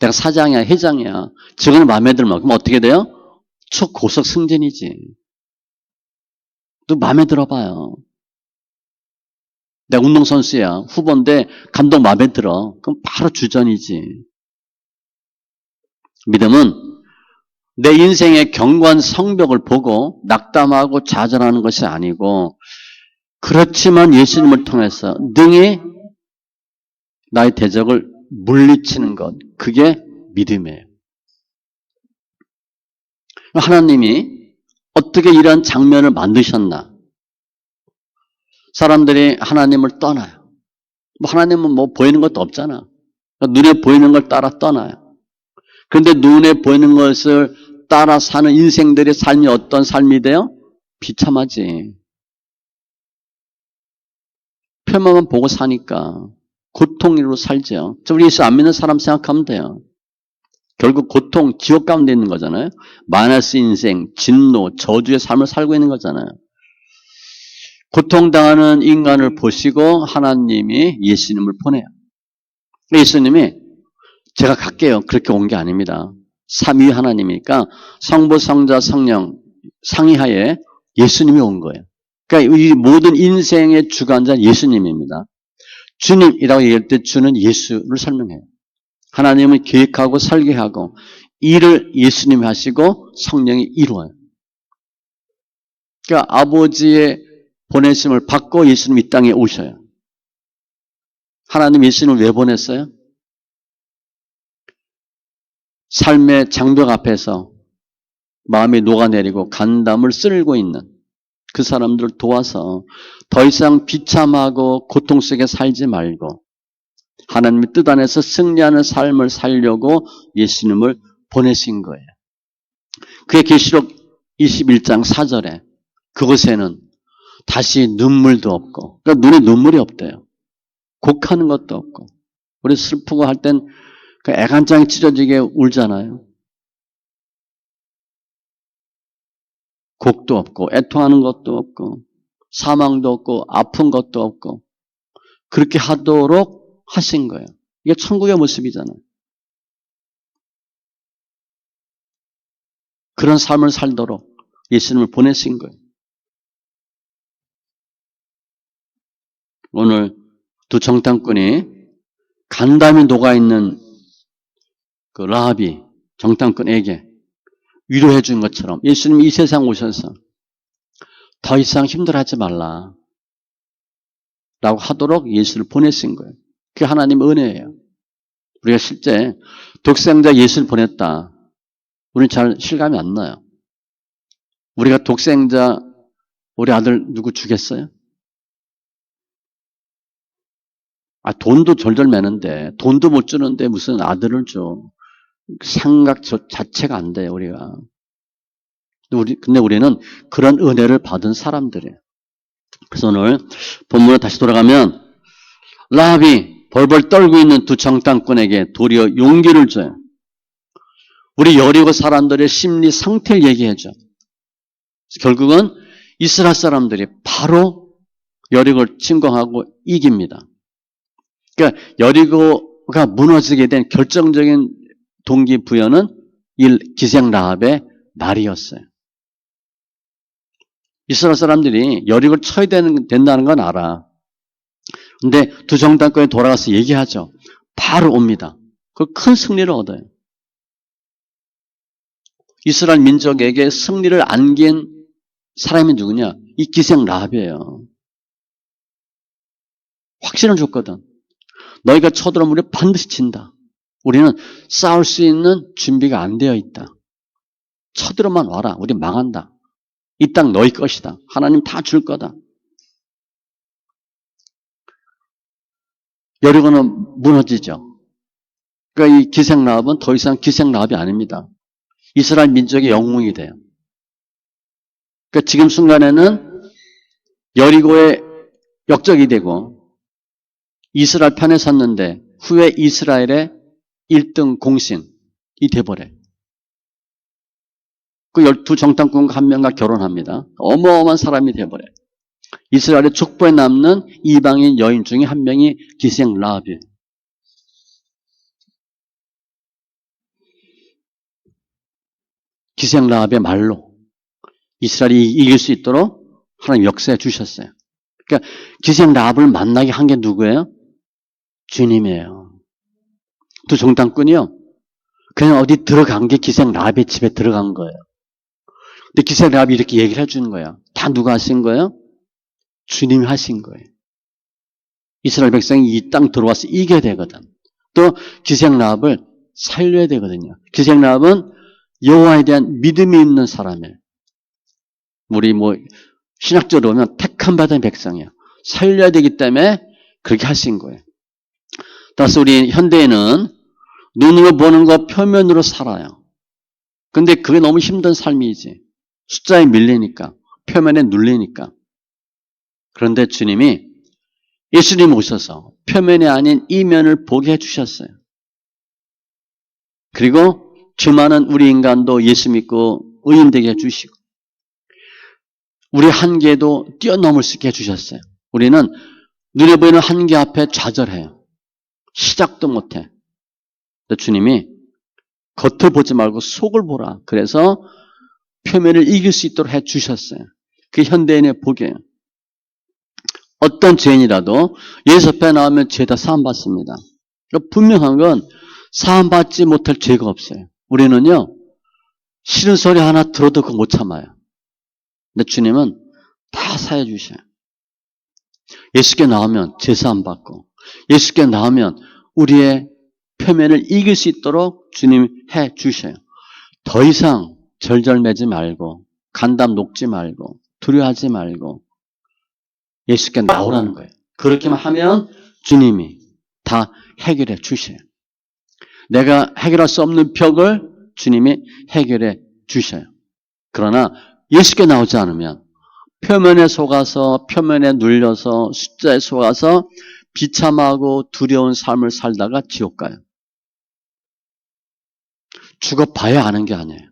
내가 사장이야, 회장이야. 직원을 마음에 들면 그럼 어떻게 돼요? 초고속 승진이지. 또 마음에 들어봐요. 내가 운동선수야. 후보인데 감독 마음에 들어. 그럼 바로 주전이지. 믿음은 내 인생의 견고한 성벽을 보고 낙담하고 좌절하는 것이 아니고 그렇지만 예수님을 통해서 능히 나의 대적을 물리치는 것. 그게 믿음이에요. 하나님이 어떻게 이런 장면을 만드셨나? 사람들이 하나님을 떠나요. 하나님은 보이는 것도 없잖아. 눈에 보이는 걸 따라 떠나요. 그런데 눈에 보이는 것을 따라 사는 인생들의 삶이 어떤 삶이 돼요? 비참하지. 표면만 보고 사니까 고통으로 살죠. 우리 예수 안 믿는 사람 생각하면 돼요. 결국 고통, 지옥 가운데 있는 거잖아요. 마이너스 인생, 진노, 저주의 삶을 살고 있는 거잖아요. 고통당하는 인간을 보시고 하나님이 예수님을 보내요. 예수님이 제가 갈게요. 그렇게 온 게 아닙니다. 삼위 하나님이니까 성부, 성자, 성령 상의하에 예수님이 온 거예요. 그러니까 이 모든 인생의 주관자는 예수님입니다. 주님이라고 얘기할 때 주는 예수를 설명해요. 하나님은 계획하고 설계하고 일을 예수님이 하시고 성령이 이루어요. 그러니까 아버지의 보내심을 받고 예수님이 이 땅에 오셔요. 하나님 예수님을 왜 보냈어요? 삶의 장벽 앞에서 마음이 녹아내리고 간담을 쓸고 있는 그 사람들을 도와서 더 이상 비참하고 고통 속에 살지 말고 하나님의 뜻 안에서 승리하는 삶을 살려고 예수님을 보내신 거예요. 그의 계시록 21장 4절에 그곳에는 다시 눈물도 없고, 그러니까 눈에 눈물이 없대요. 곡하는 것도 없고, 우리 슬프고 할 땐 애간장이 찢어지게 울잖아요. 곡도 없고, 애통하는 것도 없고, 사망도 없고, 아픈 것도 없고, 그렇게 하도록 하신 거예요. 이게 천국의 모습이잖아요. 그런 삶을 살도록 예수님을 보내신 거예요. 오늘 두 정탐꾼이 간담이 녹아있는 그 라합이 정탐꾼에게 위로해 준 것처럼 예수님이 이 세상 오셔서 더 이상 힘들어하지 말라 라고 하도록 예수를 보내신 거예요. 그게 하나님의 은혜예요. 우리가 실제 독생자 예수를 보냈다. 우리는 잘 실감이 안 나요. 우리가 독생자 우리 아들 누구 주겠어요? 돈도 절절 매는데 돈도 못 주는데 무슨 아들을 줘. 생각 자체가 안 돼요, 우리가. 근데 우리는 그런 은혜를 받은 사람들이에요. 그래서 오늘 본문으로 다시 돌아가면 라합이 벌벌 떨고 있는 두 정탐꾼에게 도리어 용기를 줘요. 우리 여리고 사람들의 심리 상태를 얘기해줘. 결국은 이스라엘 사람들이 바로 여리고를 침공하고 이깁니다. 그러니까 여리고가 무너지게 된 결정적인 동기부여는 이 기생 라합의 말이었어요. 이스라엘 사람들이 여리고를 쳐야 된다는 건 알아. 근데 두 정탐꾼이 돌아가서 얘기하죠. 바로 옵니다. 그 큰 승리를 얻어요. 이스라엘 민족에게 승리를 안긴 사람이 누구냐? 이 기생 라합이에요. 확신을 줬거든. 너희가 쳐들어오면 우리 반드시 진다. 우리는 싸울 수 있는 준비가 안 되어 있다. 쳐들어만 와라. 우리 망한다. 이 땅 너희 것이다. 하나님 다 줄 거다. 여리고는 무너지죠. 그러니까 이 기생 라합은 더 이상 기생 라합이 아닙니다. 이스라엘 민족의 영웅이 돼요. 그러니까 지금 순간에는 여리고의 역적이 되고 이스라엘 편에 섰는데 후에 이스라엘의 1등 공신이 돼버려요. 그 12 정탐꾼과 한 명과 결혼합니다. 어마어마한 사람이 돼버려요. 이스라엘의 족보에 남는 이방인 여인 중에 한 명이 기생 라합이에요. 기생 라합의 말로 이스라엘이 이길 수 있도록 하나님 역사해 주셨어요. 그러니까 기생 라합을 만나게 한 게 누구예요? 주님이에요. 두 정탐꾼이요. 그냥 어디 들어간 게 기생 라합의 집에 들어간 거예요. 근데 기생 라합이 이렇게 얘기를 해주는 거야. 다 누가 하신 거예요? 주님이 하신 거예요. 이스라엘 백성이 이 땅 들어와서 이겨야 되거든. 또 기생 라합을 살려야 되거든요. 기생 라합은 여호와에 대한 믿음이 있는 사람이에요. 우리 신학적으로 보면 택함 받은 백성이에요. 살려야 되기 때문에 그렇게 하신 거예요. 따라서 우리 현대인은 눈으로 보는 거 표면으로 살아요. 근데 그게 너무 힘든 삶이지. 숫자에 밀리니까, 표면에 눌리니까. 그런데 주님이 예수님 오셔서 표면이 아닌 이면을 보게 해주셨어요. 그리고 주많은 우리 인간도 예수 믿고 의인 되게 해주시고 우리 한계도 뛰어넘을 수 있게 해주셨어요. 우리는 눈에 보이는 한계 앞에 좌절해요. 시작도 못해. 근데 주님이 겉을 보지 말고 속을 보라. 그래서 표면을 이길 수 있도록 해주셨어요. 그게 현대인의 복이에요. 어떤 죄인이라도 예수 앞에 나오면 죄 다 사함받습니다. 그러니까 분명한 건 사함받지 못할 죄가 없어요. 우리는요, 싫은 소리 하나 들어도 그거 못 참아요. 근데 주님은 다 사해 주셔요. 예수께 나오면 제사함 받고, 예수께 나오면 우리의 표면을 이길 수 있도록 주님 해 주셔요. 더 이상 절절매지 말고, 간담 녹지 말고, 두려워하지 말고, 예수께 나오라는 거예요. 그렇게만 하면 주님이 다 해결해 주셔요. 내가 해결할 수 없는 벽을 주님이 해결해 주셔요. 그러나 예수께 나오지 않으면 표면에 속아서, 표면에 눌려서, 숫자에 속아서 비참하고 두려운 삶을 살다가 지옥 가요. 죽어봐야 아는 게 아니에요.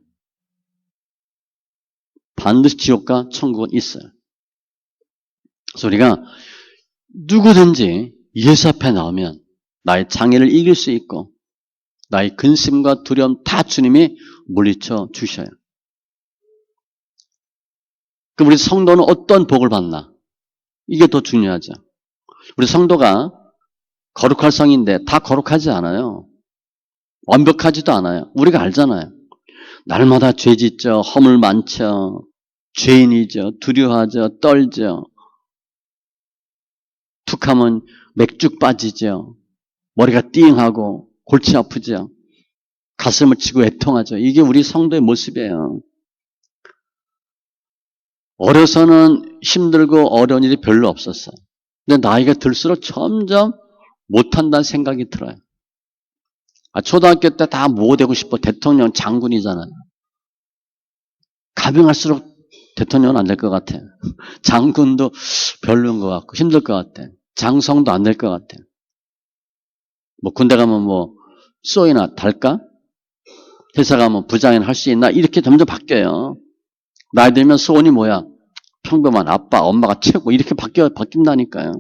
반드시 지옥과 천국은 있어요. 그래서 우리가 누구든지 예수 앞에 나오면 나의 장애를 이길 수 있고 나의 근심과 두려움 다 주님이 물리쳐 주셔요. 그럼 우리 성도는 어떤 복을 받나? 이게 더 중요하죠. 우리 성도가 거룩할 성인데 다 거룩하지 않아요. 완벽하지도 않아요. 우리가 알잖아요. 날마다 죄 짓죠. 허물 많죠. 죄인이죠. 두려워하죠. 떨죠. 툭하면 맥죽 빠지죠. 머리가 띵하고 골치 아프죠. 가슴을 치고 애통하죠. 이게 우리 성도의 모습이에요. 어려서는 힘들고 어려운 일이 별로 없었어요. 근데 나이가 들수록 점점 못한다는 생각이 들어요. 초등학교 때 다 뭐 되고 싶어? 대통령, 장군이잖아요. 가병할수록 대통령은 안 될 것 같아. 장군도 별로인 것 같고 힘들 것 같아. 장성도 안 될 것 같아. 뭐 군대 가면 뭐 수호이나 달까? 회사 가면 부장이나 할 수 있나? 이렇게 점점 바뀌어요. 나이 들면 소원이 뭐야? 평범한 아빠, 엄마가 최고 이렇게 바뀐다니까요.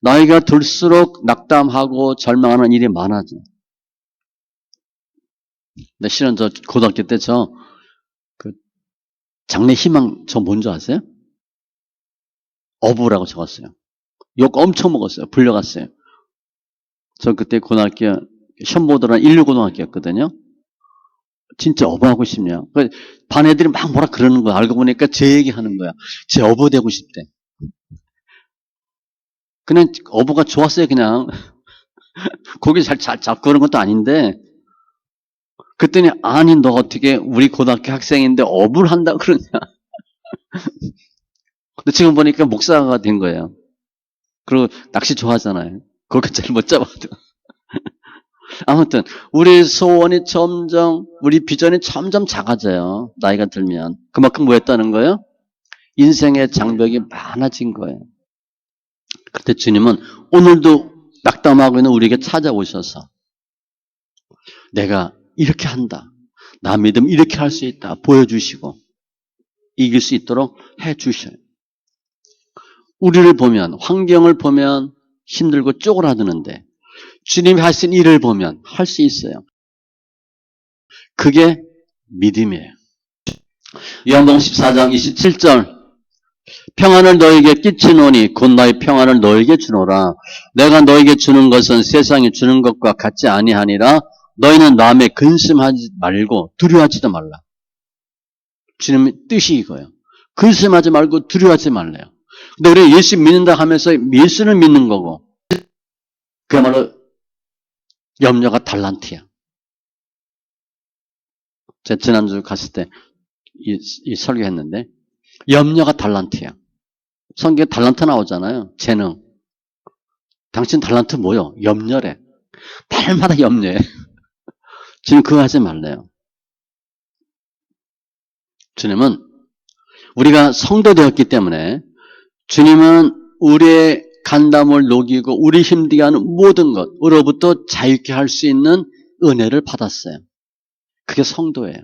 나이가 들수록 낙담하고 절망하는 일이 많아져. 근데 실은 저 고등학교 때 그 장래 희망 저 뭔지 아세요? 어부라고 적었어요. 욕 엄청 먹었어요. 불려갔어요. 저 그때 고등학교 시험 보더란 1류고등학교였거든요. 진짜 어부하고 싶냐. 반 애들이 막 뭐라 그러는 거야. 알고 보니까 제 얘기하는 거야. 제 어부 되고 싶대. 그냥 어부가 좋았어요. 그냥 고기 잘 잡고 그런 것도 아닌데 그랬더니 아니 너 어떻게 우리 고등학교 학생인데 어부를 한다고 그러냐. 근데 지금 보니까 목사가 된 거예요. 그리고 낚시 좋아하잖아요. 그렇게 잘 못 잡아도. 아무튼 우리 소원이 점점 우리 비전이 점점 작아져요. 나이가 들면. 그만큼 뭐 했다는 거예요? 인생의 장벽이 많아진 거예요. 그때 주님은 오늘도 낙담하고 있는 우리에게 찾아오셔서 내가 이렇게 한다. 나 믿으면 이렇게 할 수 있다. 보여주시고 이길 수 있도록 해주셔요. 우리를 보면 환경을 보면 힘들고 쪼그라드는데 주님이 하신 일을 보면 할 수 있어요. 그게 믿음이에요. 요한복음 14장 27절 평안을 너에게 끼치노니 곧 너의 평안을 너에게 주노라. 내가 너에게 주는 것은 세상이 주는 것과 같지 아니하니라. 너희는 남의 근심하지 말고 두려워하지도 말라. 주님의 뜻이 이거예요. 근심하지 말고 두려워하지 말래요. 근데 우리 예수 믿는다 하면서 예수를 믿는 거고 그야말로 염려가 달란트야. 제가 지난주 갔을 때 이 설교했는데 염려가 달란트야. 성경에 달란트 나오잖아요. 재능. 당신 달란트 뭐요? 염려래. 날마다 염려해. 주님 그거 하지 말래요. 주님은 우리가 성도 되었기 때문에 주님은 우리의 간담을 녹이고 우리 힘들게 하는 모든 것으로부터 자유케 할 수 있는 은혜를 받았어요. 그게 성도예요.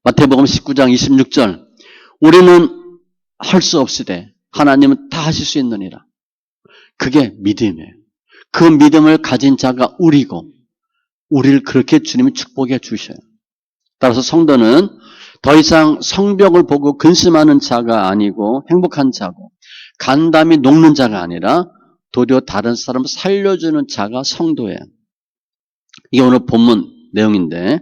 마태복음 19장 26절 우리는 할 수 없으되 하나님은 다 하실 수 있느니라. 그게 믿음이에요. 그 믿음을 가진 자가 우리고 우리를 그렇게 주님이 축복해 주셔요. 따라서 성도는 더 이상 성벽을 보고 근심하는 자가 아니고 행복한 자고 간담이 녹는 자가 아니라 도리어 다른 사람을 살려주는 자가 성도예요. 이게 오늘 본문 내용인데,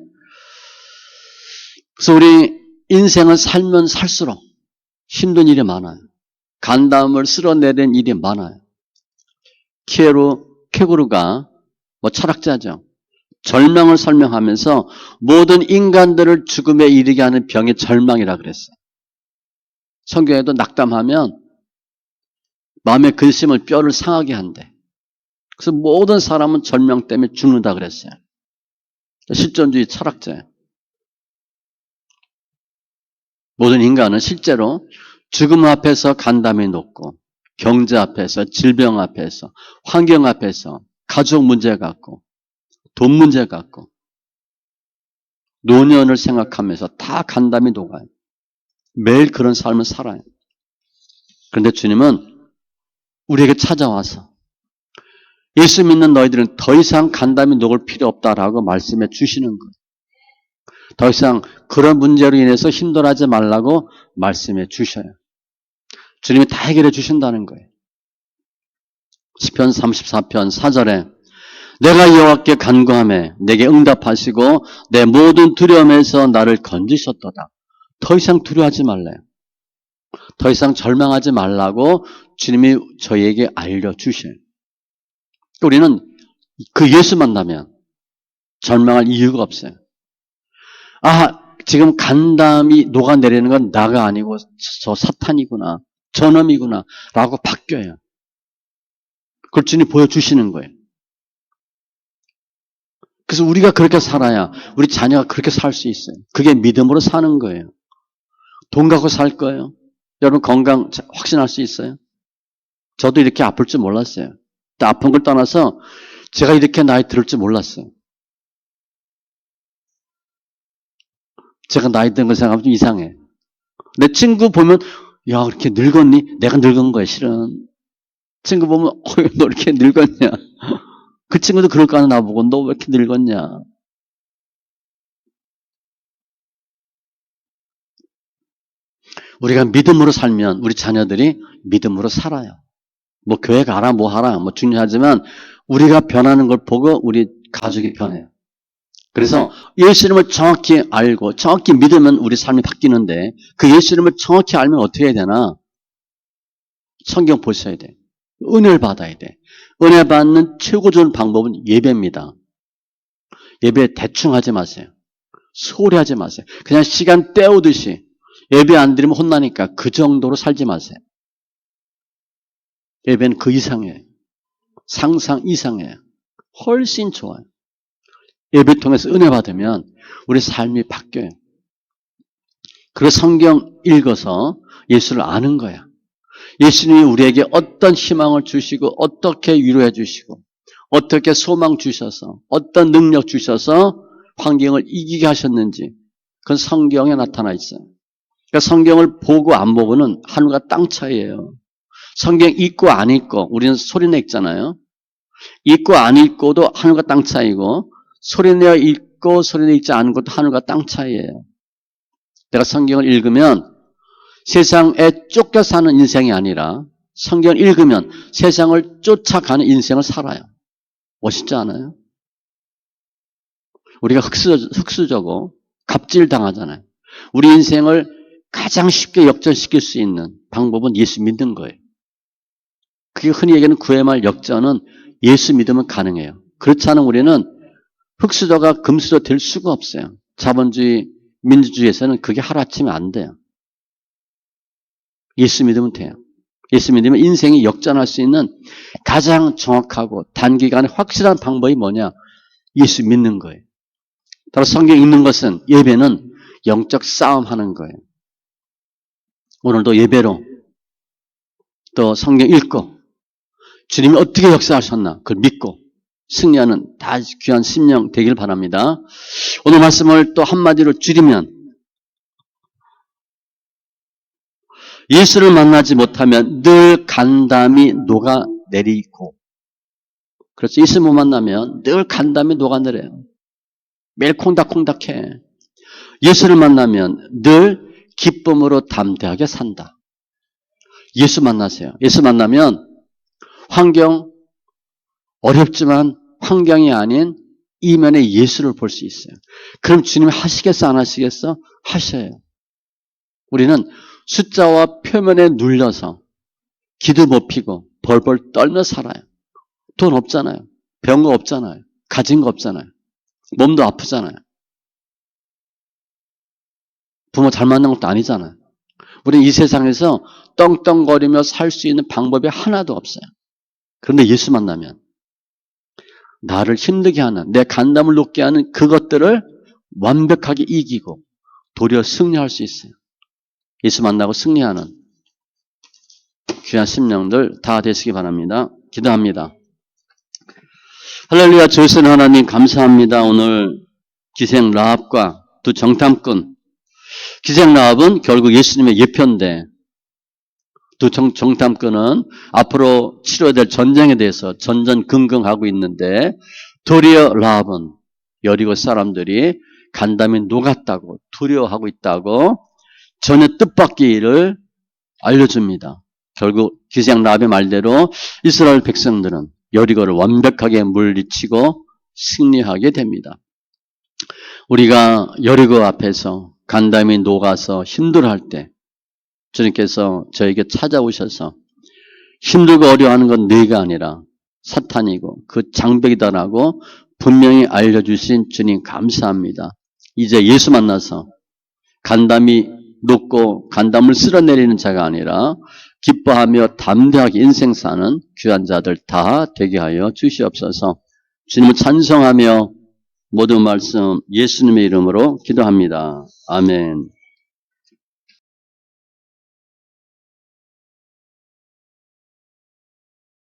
그래서 우리 인생을 살면 살수록 힘든 일이 많아요. 간담을 쓸어내는 일이 많아요. 케구르가 철학자죠. 절망을 설명하면서 모든 인간들을 죽음에 이르게 하는 병이 절망이라 그랬어요. 성경에도 낙담하면 마음의 근심을 뼈를 상하게 한대. 그래서 모든 사람은 절망 때문에 죽는다 그랬어요. 실존주의 철학자예요. 모든 인간은 실제로 죽음 앞에서 간담이 높고 경제 앞에서 질병 앞에서 환경 앞에서 가족 문제 갖고 돈 문제 갖고 노년을 생각하면서 다 간담이 녹아요. 매일 그런 삶을 살아요. 그런데 주님은 우리에게 찾아와서 예수 믿는 너희들은 더 이상 간담이 녹을 필요 없다라고 말씀해 주시는 거예요. 더 이상 그런 문제로 인해서 힘들어하지 말라고 말씀해 주셔요. 주님이 다 해결해 주신다는 거예요. 시편 34편 4절에 내가 여호와께 간구하매 내게 응답하시고 내 모든 두려움에서 나를 건지셨도다. 더 이상 두려워하지 말래요. 더 이상 절망하지 말라고 주님이 저희에게 알려주셔요. 우리는 그 예수 만나면 절망할 이유가 없어요. 지금 간담이 녹아내리는 건 나가 아니고 저 사탄이구나, 저놈이구나 라고 바뀌어요. 그걸 주님이 보여주시는 거예요. 그래서 우리가 그렇게 살아야 우리 자녀가 그렇게 살 수 있어요. 그게 믿음으로 사는 거예요. 돈 갖고 살 거예요. 여러분 건강 확신할 수 있어요? 저도 이렇게 아플 줄 몰랐어요. 아픈 걸 떠나서 제가 이렇게 나이 들을 줄 몰랐어요. 제가 나이 든 걸 생각하면 좀 이상해. 내 친구 보면 야 그렇게 늙었니? 내가 늙은 거야 실은. 친구 보면 너 이렇게 늙었냐? 그 친구도 그럴 거 아니야 나보고 너 왜 이렇게 늙었냐? 우리가 믿음으로 살면 우리 자녀들이 믿음으로 살아요. 뭐 교회 가라 뭐 하라 뭐 중요하지만 우리가 변하는 걸 보고 우리 가족이 변해요. 그래서 예수 이름을 정확히 알고 정확히 믿으면 우리 삶이 바뀌는데 그 예수 이름을 정확히 알면 어떻게 해야 되나? 성경 보셔야 돼. 은혜를 받아야 돼. 은혜 받는 최고 좋은 방법은 예배입니다. 예배 대충 하지 마세요. 소홀히 하지 마세요. 그냥 시간 때우듯이 예배 안 드리면 혼나니까 그 정도로 살지 마세요. 예배는 그 이상이에요. 상상 이상이에요. 훨씬 좋아요. 예배 통해서 은혜 받으면 우리 삶이 바뀌어요. 그래서 성경 읽어서 예수를 아는 거야. 예수님이 우리에게 어떤 희망을 주시고 어떻게 위로해 주시고 어떻게 소망 주셔서 어떤 능력 주셔서 환경을 이기게 하셨는지 그건 성경에 나타나 있어요. 그러니까 성경을 보고 안 보고는 하늘과 땅 차이예요. 성경 읽고 안 읽고 우리는 소리내 읽잖아요. 읽고 안 읽고도 하늘과 땅 차이고 소리내어 읽고 소리내어 읽지 않은 것도 하늘과 땅 차이예요. 내가 성경을 읽으면 세상에 쫓겨 사는 인생이 아니라 성경을 읽으면 세상을 쫓아가는 인생을 살아요. 멋있지 않아요? 우리가 흑수저고 갑질당하잖아요. 우리 인생을 가장 쉽게 역전시킬 수 있는 방법은 예수 믿는 거예요. 그게 흔히 얘기하는 구의 말 역전은 예수 믿으면 가능해요. 그렇지 않은 우리는 흑수저가 금수저 될 수가 없어요. 자본주의, 민주주의에서는 그게 하루아침에 안 돼요. 예수 믿으면 돼요. 예수 믿으면 인생이 역전할 수 있는 가장 정확하고 단기간에 확실한 방법이 뭐냐? 예수 믿는 거예요. 따라서 성경 읽는 것은 예배는 영적 싸움하는 거예요. 오늘도 예배로 또 성경 읽고 주님이 어떻게 역사하셨나 그걸 믿고 승리하는 다 귀한 심령 되길 바랍니다. 오늘 말씀을 또 한마디로 줄이면 예수를 만나지 못하면 늘 간담이 녹아내리고 그렇죠. 예수 못 만나면 늘 간담이 녹아내려요. 매일 콩닥콩닥해. 예수를 만나면 늘 기쁨으로 담대하게 산다. 예수 만나세요. 예수 만나면 환경, 어렵지만 환경이 아닌 이면의 예수를 볼 수 있어요. 그럼 주님이 하시겠어, 안 하시겠어? 하셔요. 우리는 숫자와 표면에 눌려서 기도 못 피고 벌벌 떨며 살아요. 돈 없잖아요. 병거 없잖아요. 가진 거 없잖아요. 몸도 아프잖아요. 부모 잘 만난 것도 아니잖아요. 우리는 이 세상에서 떵떵거리며 살 수 있는 방법이 하나도 없어요. 그런데 예수 만나면 나를 힘들게 하는, 내 간담을 높게 하는 그것들을 완벽하게 이기고 도리어 승리할 수 있어요. 예수 만나고 승리하는 귀한 심령들 다 되시기 바랍니다. 기도합니다. 할렐루야. 조선 하나님 감사합니다. 오늘 기생 라합과 두 정탐꾼. 기생 라합은 결국 예수님의 예표인데 두 정탐꾼은 앞으로 치러야 될 전쟁에 대해서 전전긍긍하고 있는데 도리어 라합은 여리고 사람들이 간담이 녹았다고 두려워하고 있다고 전혀 뜻밖의 알려줍니다. 결국 기생 라합의 말대로 이스라엘 백성들은 여리고를 완벽하게 물리치고 승리하게 됩니다. 우리가 여리고 앞에서 간담이 녹아서 힘들어할 때 주님께서 저에게 찾아오셔서 힘들고 어려워하는 건 네가 아니라 사탄이고 그 장벽이다라고 분명히 알려주신 주님 감사합니다. 이제 예수 만나서 간담이 녹고 간담을 쓸어내리는 자가 아니라 기뻐하며 담대하게 인생 사는 귀한 자들 다 되게 하여 주시옵소서. 주님을 찬송하며 모든 말씀 예수님의 이름으로 기도합니다. 아멘.